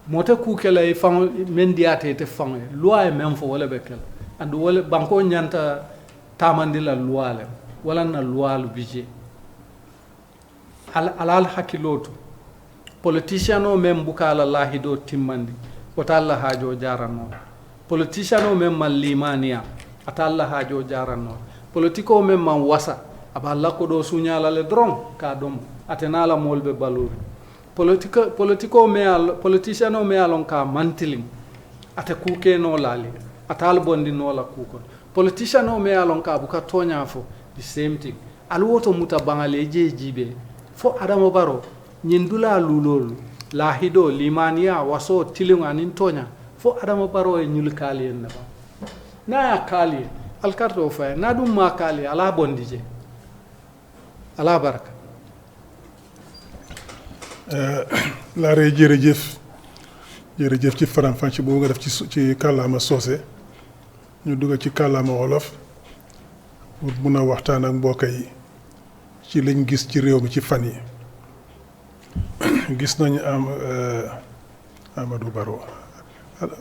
mote ku kala e fam men diate te fam loi men fo wala bekel andu wala banko ñanta tamandila loi le wala na loi lu bije alal hakiloto politician o men bukala lahido timmandi wata Allah hajo jarano politician o men man limaniya ata Allah hajo jarano politiko men man wasa aba Allah ko do sunyala le dron ka dom atenala molbe baluri politiko politician o me alon ka mantiling ate kuke no lali atal bondi no la kuko politician o me alon ka buka tonya fo the same thing alwoto muta bangale je jibe fo adamo baro ñindula lulol lahido limaniya waso tilinga nin tonya fo adamo baro e ñul kali en naba na ya kali alkarto fa na dum ma kali ala bondije ala baraka laare jërëjëf ci faram fàcce boobu nga def ci kàllaama soose ñu dugg ci kàllaama wolof pour mun a waxtaan ak mbokk yi ci liñ gis ci réew mi ci fan yi gis nañu Amadou Barrow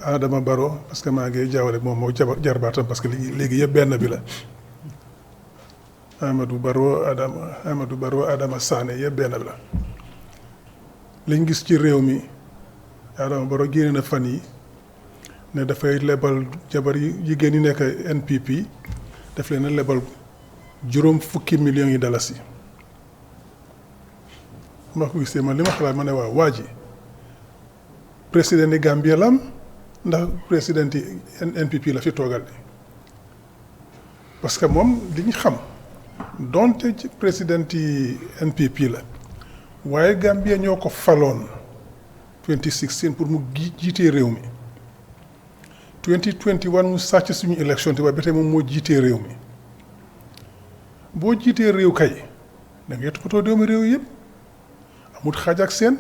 Adama Barrow parce que maa ngi jaawale moom moo jarbaatam parce que léegi yëpp benn bi la Amadou Barrow Adama Sané yëpp benn bi la liñ gis ci réew mi Adama Barrow génne na fan yi ne dafay lebal jabar yi jigéen yi nekk NPP daf leen a lebal $50 millions dalasi ma ko gisee man li ma xalaat ma ne waaw waa ji président yi Gambia lam ndax président yi NPP la fi toogal ni parce que moom li ñu xam donte ci président yi NPP la waaye Gambia ñoo ko faloon 2016 pour mu jiitee réew mi 2021 mu sàcc suñu élection te waaye ba tey moom moo jiitee réew mi boo jiitee réew kay da ngay toppatoo doomi réew yëpp amut xaaj ak seen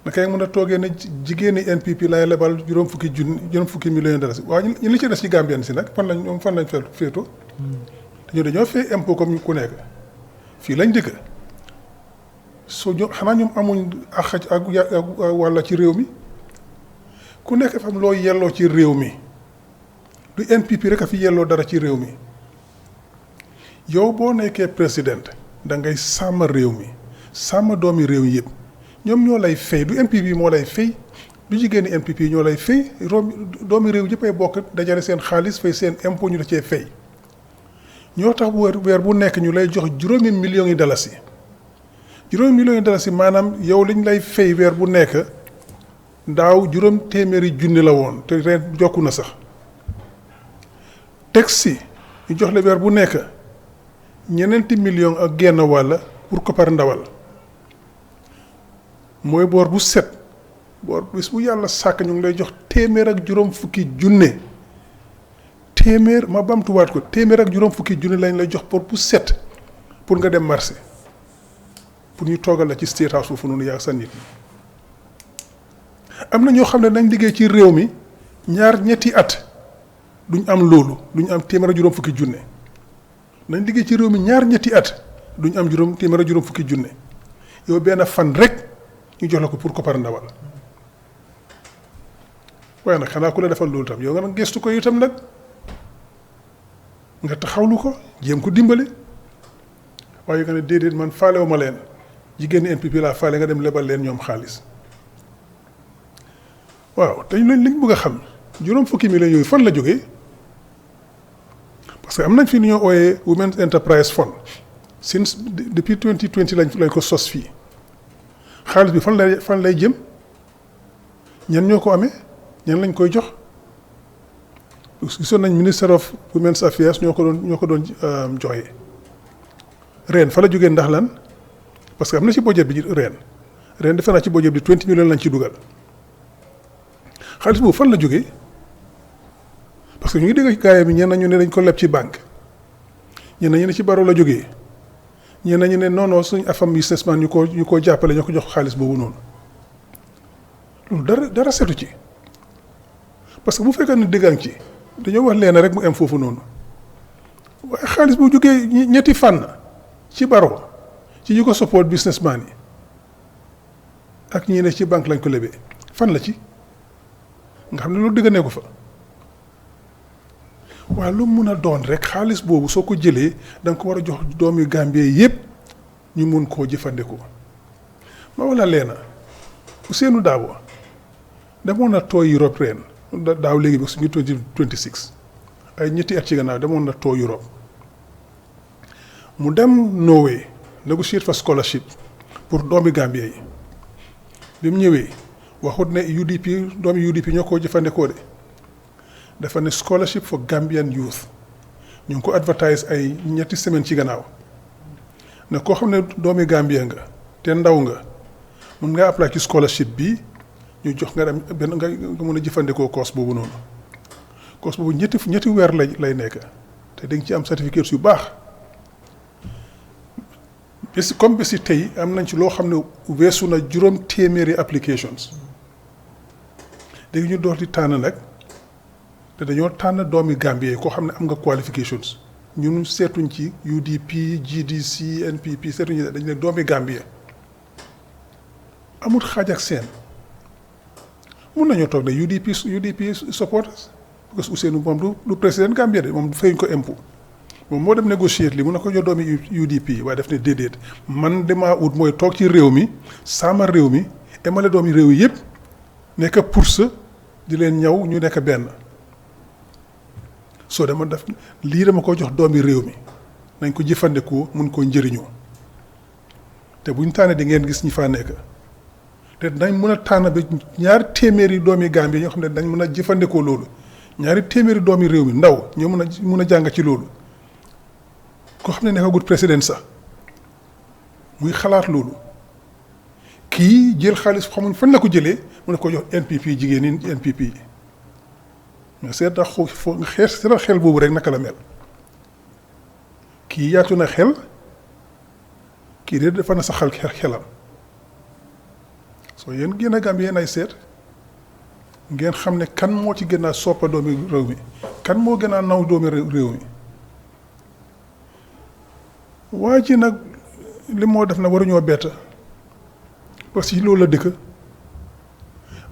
nakay mën a toogee ne jigéeni NPP lay lebal $50 millions dalasi waaw ñu li ci des ci Gambien si nag fan lañ féetoo dañoo fay impôt comme ku nekk fii lañ dëkk soo xanaa ñoom amuñ ak walla ci réew mi ku nekk fam loo yelloo ci réew mi du NPP rek a fi yelloo dara ci réew mi yow boo nekkee président da ngay sàmm réew mi sàmm doomi réew yëpp ñoom ñoo lay fay du NPP moo lay fay du jigéeni NPP ñoo lay fay doomi réew yëpp ay bokk dajale seen xaalis fay seen impôt ñu la cee fay ñoo tax weer bu nekk ñu lay jox $5 millions dalasi $5 millions maanaam yow liñ lay fay weer bu nekk daaw $200,000 la woon te ren jokku na sax teg si ñu jox la weer bu nekk $9 millions ak genn wàll pour koppar ndawal mooy boor bu set boor bis bu yàlla sàkk ñu ngi lay jox $50,000 téeméer ma bamtuwaat ko $50,000 lañ lay jox boor bu set pour nga dem marché pour ñu toogal la ci State House foofu noonu yaa sa nit am na ñoo xam ne nañ liggéey ci réew mi ñetti at duñ am loolu duñ am téeméer juróom fukki junne nañ liggéey ci réew mi ñetti at duñ am téeméer juróom fukki junne yow benn fan rek ñu jox la ko pour koppar ndawal waaye nag xanaa ku la defal loolu tam yow nga nag gestu ko itam nag nga taxawlu ko jéem ko dimbale waaye nga ne déedéet man faalewu ma leen jigéen ñi NPP laa faale nga dem lebal leen ñoom xaalis waaw te liñ bëgg a xam juróom fukki millions yooyu fan la jógee parce que am nañ fi ni ñoo ooyee Women's Enterprise Fund since depuis 2020 lañ ko sos fii xaalis bi fan lay jëm ñan ñoo ko amee ñan lañ koy jox gisoon nañ Minister of Women's Affairs ñoo ko doon joxe ren fa la jógee ndax lan parce que am na ci budget bi ren defe naa ci budget bi 20 millions lañ ci dugal xaalis boobu fan la jógee parce que ñu ngi dégg gaay bi ñenn ñu ne dañ ko leb ci banque ñenn ñu ne ci baro la jógee ñenn ñu ne non suñu afam businessman ñu ko jàppale ñoo ko jox xaalis boobu noonu loolu dara setu ci parce que bu fekkee ne déggaan ci dañoo wax leen rek mu am foofu noonu waaye xaalis bu jógee ñetti fànn ci baro ci ñu ko support businessman yi ak ñi ne ci banque lañ ko lebee fan la ci nga xam ne loolu dëgg ne ko fa waaye lu mun a doon rek xaalis boobu soo ko jëlee da nga ko war a jox doomi Gambie yépp ñu mun koo jëfandikoo ma wala leena Ousseynou Dabo demoon na tooy Europe ren daaw léegi ba suñu 2026 ay ñetti at ci gannaaw demoon na tooy Europe mu dem Norway négocier fa scholarship pour doomi Gambie yi bi mu ñëwee waxut ne UDP doomi UDP ñoo ko jëfandikoo de dafa ne scholarship for Gambian youth ñu ngi ko advertise ay ñetti semaine ci gannaaw ne koo xam ne doomi Gambia nga te ndaw nga mun ngaa apply ci scholarship bi ñu jox nga dem benn nga mën a jëfandikoo course boobu noonu course boobu ñetti weer lay nekk te da nga ci am certificat yu baax bési tey am nañ ci loo xam ne weesu na 700 applications léegi ñu door di tànn nag te dañoo tànn doomi Gambie koo xam ne am nga qualifications ñun seetuñ ci UDP GDC NPP seetuñ dañ ne doomi Gambie amul xaaj ak seen mun nañoo toog ne UDP supporters parce que Ousseynou moom du président Gambie de moom fayuñ ko impôt moom moo dem négocier li mun na ko jox doomi UDP waaye def ne déedéet man damaa ut mooy toog ci réew mi saama réew mi emale doomi réew yi yëpp nekk pour di leen ñaw ñu nekk benn soo dama def lii dama ko jox doomi réew mi nañ ko jëfandikoo mun koo njëriñoo te buñ tànnee di ngeen gis ñi faa nekk te dañ mën a tànn ba 200 doomi Gambie ñoo xam ne dañ mën a jëfandikoo loolu 200 doomi réew mi ndaw ñoo mën a jàng ci loolu koo xam ne nekkagut président sax muy xalaat loolu kii jël xaalis xamuñ fan la ko jëlee mu ne ko jox NPP jigéen ñi NPP yi mais seeta xel boobu rek naka la mel kii yaatu na xel kii de dafa na saxal xelam soo yéen génn a Gambie yéen ay seet ngeen xam ne kan moo ci gën a soppa doomi réew mi kan moo gën a naw doomi réew mi waa ji nag li moo def na waruñoo bett parce que loolu la dëkk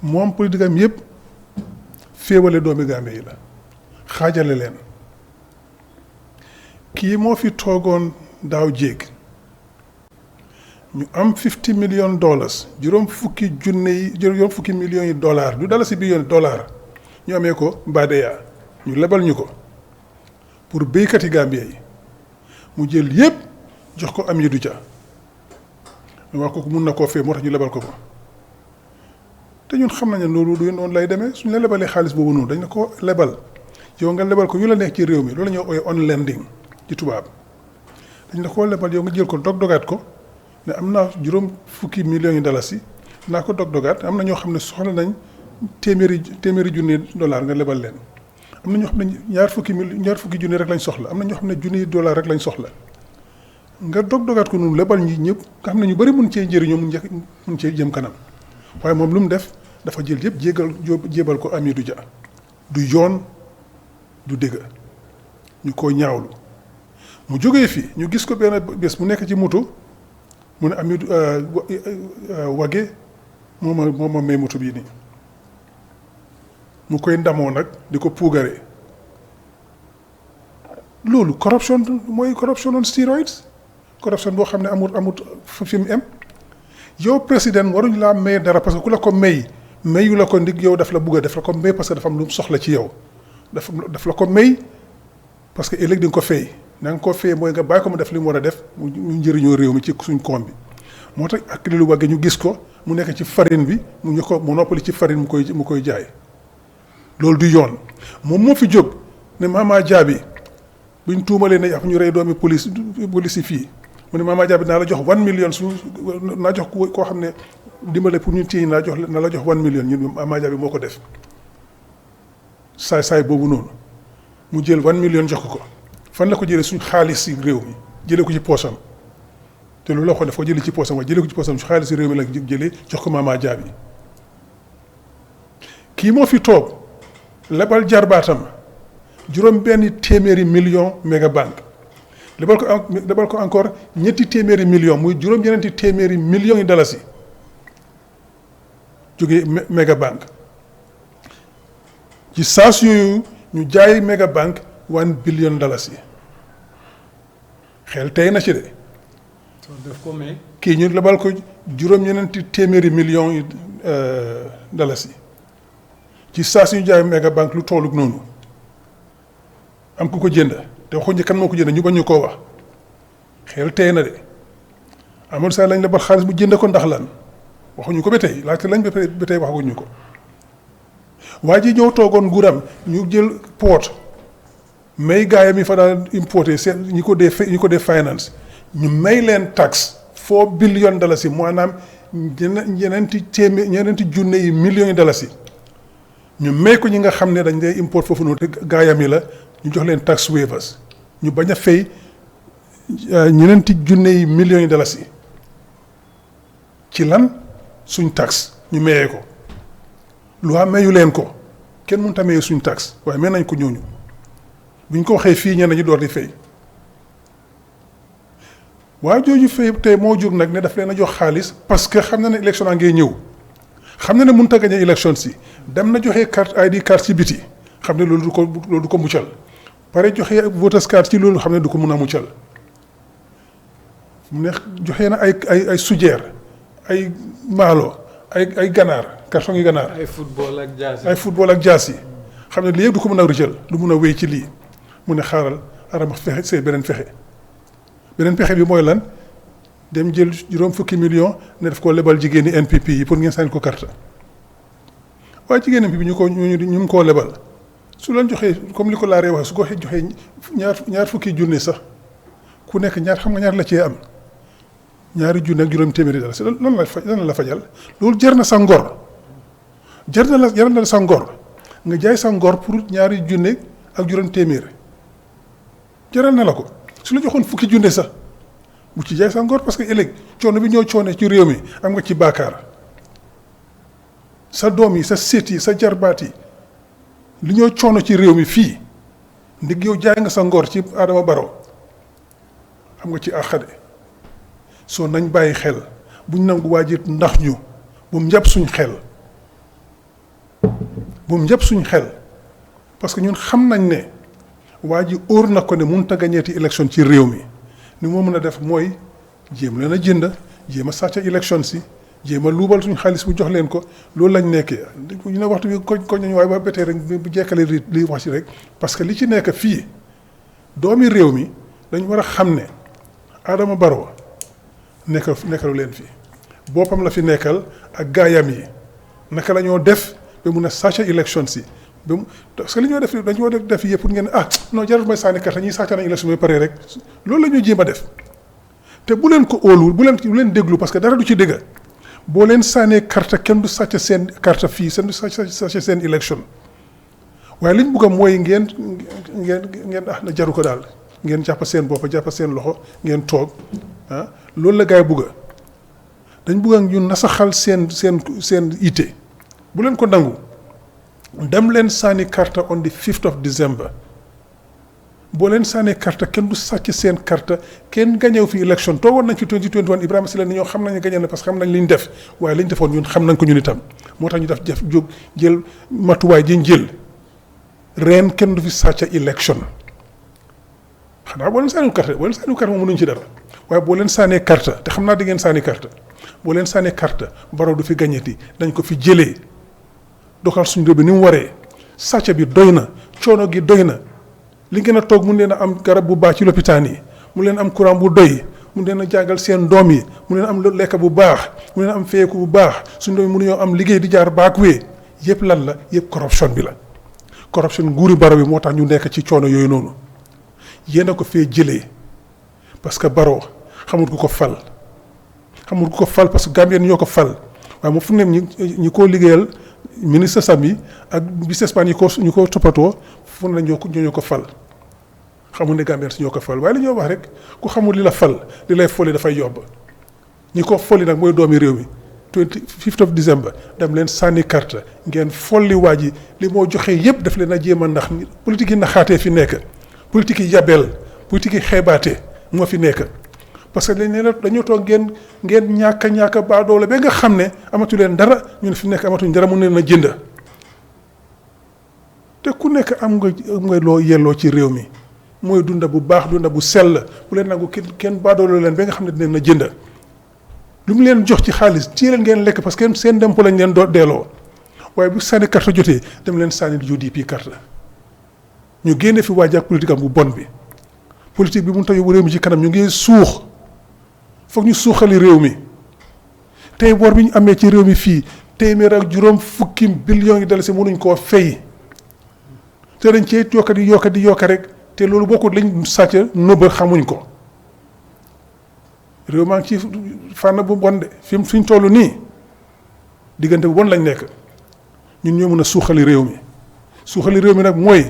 moom politique am yëpp féewale doomi Gambie yi la xaajale leen kii moo fi toogoon daaw jéeg ñu am $50 million juróom fukki millions yi dollars du dala si billion dollar ñu amee ko Badeya ñu lebal ñu ko pour béykati Gambie yi mu jël yëpp jox ko Amidou Dia wax ko mun na koo fee moo tax ñu lebal ko ko te ñun xam nañ ne loolu du noonu lay demee suñu la lebalee xaalis boobu noonu dañ la ko lebal yow nga lebal ko yu la nekk ci réew mi loolu la ñuy ooyee on lending ci tubaab dañ la koo lebal yow nga jël ko dog-dogaat ko ne am naa juróom fukki millions yi dalasi naa ko dog-dogaat am na ñoo xam ne soxla nañ téeméeri junni dollar nga lebal leen am na ñoo xam ne ñaar fukki junni rek lañ soxla am na ñoo xam ne junni dollar rek lañ soxla nga dog-dogaat ko noonu lebal ñi ñëpp nga xam ne ñu bëri mun cee njëriñoo mun cee jëm kanam waaye moom lu mu def dafa jël yëpp jébal ko Amidou Dia du yoon du dëgg ñu ko ñaawlu mu jógee fi ñu gis ko benn bés mu nekk ci moto mu ne Amidou Wage moo ma may moto bii nii mu koy ndamoo nag di ko puugaree loolu corruption mooy corruption on steroids corruption boo xam ne amut fi mu am yow président waruñ laa may dara parce que ku la ko mayu la ko ndig yow daf la bugg a def la ko may parce que dafa am lu mu soxla ci yow daf la ko may parce que ëllëg di nga ko fay na nga ko fay mooy nga bàyyi ko mu def li mu war a def mu njëriñoo réew mi ci suñ koom bi moo tax ak li lu wàgge ñu gis ko mu nekk ci farine bi mu noppali ci farine mu koy jaay loolu du yoon moom moo fi jóg ne Mama Jaabi buñ tuumalee ne ñu rey doomi police yi fii mu ne Mama Jaabi naa la jox 1 million naa jox koo xam ne dimbale pour ñu téye na la jox 1 million ñun Mama Jaabi moo ko def saay boobu noonu mu jël 1 million jox ko fan la ko jëlee suñ xaalis si réew mi jëlee ko ci poosam te loolu la ko def ko jëlee ci poosam waaye jëlee ko ci poosam su xaalis si réew mi la jëlee jox ko Mama Jaabi kii moo fi toog lebal jarbaatam $700 million Megabank lebal ko encore $200 million muy $700 million yi dalasi jógee Megabank ci saas yooyu ñu jaay Megabank $1 billion xel tey na ci de. def ko may. kii ñu lebal ko $700 million yi dalasi ci saas yu ñu jaay Megabank lu tolluk noonu am ku ko jënd te waxuñu kan moo ko jënd ñu bañ ñu koo wax xel tey na de Amadou Sall lañ lebal xaalis bu jënd ko ndax lan waxuñu ko ba tey laajte lañ ba tey waxaguñu ko. waa ji ñëw toogoon nguuram ñu jël port may gaayam yi fa daan importé seen ñi ko dee finance ñu may leen taxe $4 billion maanaam ñeneenti junne yi millions yi dalasi ñu may ko ñi nga xam ne dañ dee import foofu noonu te gaayam yi la ñu jox leen tax waivers ñu bañ a fay ñeneenti junne yi millions yi dalasi ci lan suñ taxe ñu mayee ko lu mayu leen ko kenn mënut a maye suñ taxe waaye may nañ ko ñooñu buñ ko waxee fii ñenn ñi door di fay waa jooju fay tey moo jóg nag ne daf leen a jox xaalis parce que xam na ne élection a ngay ñëw xam na ne mënut a gañe élection si dem na joxe carte ID carte ci biti xam ne loolu du ko muccal pare joxe voters card ci loolu xam ne du ko mun a muccal mu ne joxe na ay sujeer ay maalo ay ganaar carton yi ganaar ay football ak jaas yi xam ne lii yëpp du ko mën a rëccal du mun a wéy ci lii mu ne xaaral arama fexe see beneen pexe bi mooy lan dem jël $50 million ne daf koo lebal jigéen ñi NPP yi pour ngeen sànni ko carte waaye jigéen NPP ñu mu koo lebal su leen joxee comme li ko laaree waxee su ko joxee ñaar fukki junne sax ku nekk xam nga ñaar la cee am $2 junne ak $700 lan la fajal loolu jar na sa ngor jar na la sa ngor nga jaay sa ngor pour $2 junne ak $700 jaral na la ko su la joxoon fukki junne sax bu ci jaay sa ngor parce que ëllëg coono bi ñoo coone ci réew mi am nga ci baakaar sa doom yi sa seet yi sa jarbaat yi li ñoo coono ci réew mi fii ndig yow jaay nga sa ngor ci Adama Barrow am nga ci àqade soo nañ bàyyi xel buñ nangu waajit ndax ñu bu mu njàpp suñ xel parce que ñun xam nañ ne waa ji óor na ko ne mënut a gañeeti élection ci réew mi ni moo mën a def mooy jéem leen a jënd jéem a sàcc élection si jéem a luubal suñ xaalis bu jox leen ko loolu lañ nekkee ñu ne waxtu bi koñ nañu waaye ba betee rek bu jekkale li wax ci rek parce que li ci nekk fii doomi réew mi dañ war a xam ne Adama Barrow nekkalu leen fii boppam la fi nekkal ak gaayam yi naka la ñoo def ba mun a sàcc élection si ba mu parce que li ñoo def dañoo def yëpp pour ngeen non jarul may sànni carte ñuy sàcc nañ élection bi pare rek loolu la ñuy jéem a def te bu leen ko óoluwul bu leen déglu parce que dara du ci dégg boo leen sànnee carte kenn du sàcc seen carte fii seen du sàcc seen élection waaye li ñu bëgg a mooy ngeen na jaru ko daal ngeen jàpp seen bopp jàpp seen loxo ngeen toog loolu la gaay bëgg dañ bëgg a ñun nasaxal seen ité bu leen ko nangu dem leen sànni carte on the 5th of December boo leen sànnee carte kenn du sàcc seen carte kenn gañew fi élection toogoon nañ fi 2021 Ibrahima Silla ni ñoo xam nañu gañe na parce que xam nañ li ñu def waaye li ñu defoon ñun xam nañ ko ñun itam moo tax ñu def jóg jël matuwaay ji ñu jël ren kenn du fi sàcc élection xanaa boo leen sànniwul carte moom mënuñ ci dara waaye boo leen sànnee carte te xam naa di ngeen sànni carte boo leen sànnee carte Barrow du fi gañeti dañ ko fi jëlee doxal suñu réew bi ni mu waree sàcc bi doy na coono gi doy na li ngeen a toog mun leen a am garab bu baax ci lopitaan yi mu leen am courant bu doy mu leen a jàngal seen doom yi mu leen am lekk bu baax mu leen am feeku bu baax suñu doom yi mënuñoo am liggéey di jaar baakuwee yëpp lan la yëpp corruption bi la corruption nguuri Barrow bi moo tax ñu nekk ci coono yooyu noonu yéen a ko fee jëlee parce que Barrow xamul ku ko fal parce que Gambien ñoo ko fal waaye moom fu ne ñi koo liggéeyal ministre sam yi ak businessman yi ñu ko toppatoo fu ne ñoo ko fal xamul ne Gambien si ñoo ko fal waaye li ñoo wax rek ku xamul li la fal li lay folli dafay yomb ñi ko folli nag mooy doomi réew mi 25th of December dem leen sànni carte ngeen folli waa ji li moo joxe yépp daf leen a jéem a ndax politique yi naxaatee fi nekk politique yi yabeel politique yi xeebaate moo fi nekk parce que dañoo toog ngeen ñàkk baadoole ba nga xam ne amatu leen dara ñu ne fi nekk amatuñ dara mun leen a jënd te ku nekk am nga loo yelloo ci réew mi mooy dunda bu baax dunda bu sell bu leen nangu kenn baadoole leen ba nga xam ne dinañ na jënd lu mu leen jox ci xaalis ci leen ngeen lekk parce que seen dempo lañ leen delloo waaye bu sànni carte jotee dem leen sànni UDP carte ñu génne fi waaj ak politique am bu bon bi politique bi mun ta yóbbu réew mi ci kanam ñu ngi suux foog ñu suuxali réew mi tey bor bi ñu amee ci réew mi fii téeméer ak juróom fukki billions yi dal si mënuñ koo fay te dañ cee yokka rek te loolu bokkul lañ sàcc nëbba xamuñ ko réew maa ngi ci fànn bu bon de fi ñu toll nii diggante bu bon lañ nekk ñun ñoo mën a suuxali réew mi nag mooy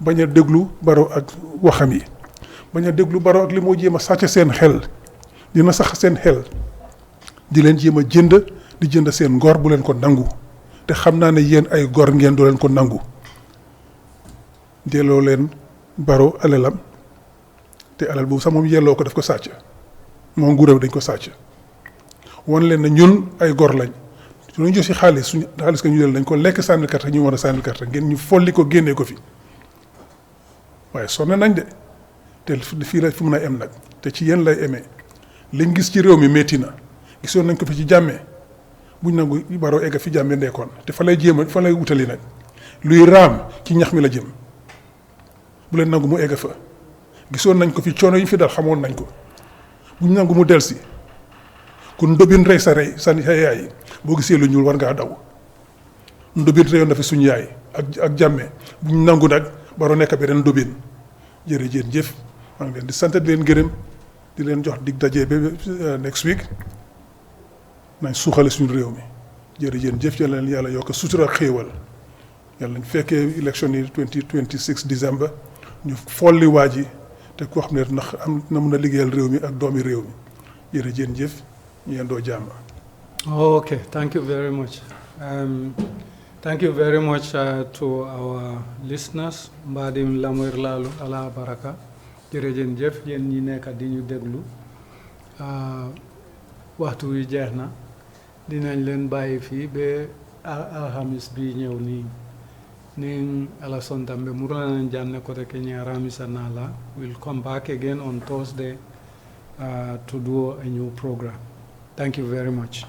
bañ a déglu Barrow ak waxam yi bañ a déglu Barrow ak li moo jéem a sàcc seen xel dina sax seen xel di leen jéem a jënd seen ngor bu leen ko nangu te xam naa ne yéen ay gor ngeen doo leen ko nangu delloo leen Barrow alalam te alal boobu sax moom yelloo ko daf ko sàcc moom nguuram dañ ko sàcc wan leen ne ñun ay gor lañ su ñu jox si xaalis ka ñu jël dañ ko lekk sànni carte ñu war a sànni carte ngeen ñu folli ko génnee ko fi waaye sonn nañ de te fii la fi mun a em nag te ci yéen lay emee liñ gis ci réew mi métti na gisoon nañ ko fi ci jàmmee buñ nangu Barrow egga fi jàmmee nekkoon te fa lay wutali nag luy raam ci ñax mi la jëm bu leen nangu mu egga fa gisoon nañ ko fi coono yi fi dal xamoon nañ ko buñ nangu mu delsi ku ndobin rey sa yaay boo gisee lu ñuul war ngaa daw ndobin reyoon na fi suñu yaay ak jàmmee buñ nangu nag Barrow nekk beneen ndobin jërëjëf maa ngi leen di sant di leen gërëm di leen jox dig daje ba next week nañ suuxale suñu réew mi jërëjëf yàlla leen yàlla yokk sutura xéewal yàlla nañ fekkee élection yi 2026 December ñu folli waa ji te koo xam ne ndax am na mun a liggéeyal réew mi ak doomi réew mi jërëjëf ñu yendoo jàmm. Okay, thank you very much. Thank you very much to our listeners. Mbadim Lamoir Lalu ala baraka. Jërëjëf yéen ñi nekk di ñu déglu waxtu wi jeex na dinañ leen bàyyi fii ba alhamis bi ñëw nii nin ala sontambe murulanan janne kote Kenya ramisa nala. We'll come back again on Thursday to do a new program. Thank you very much.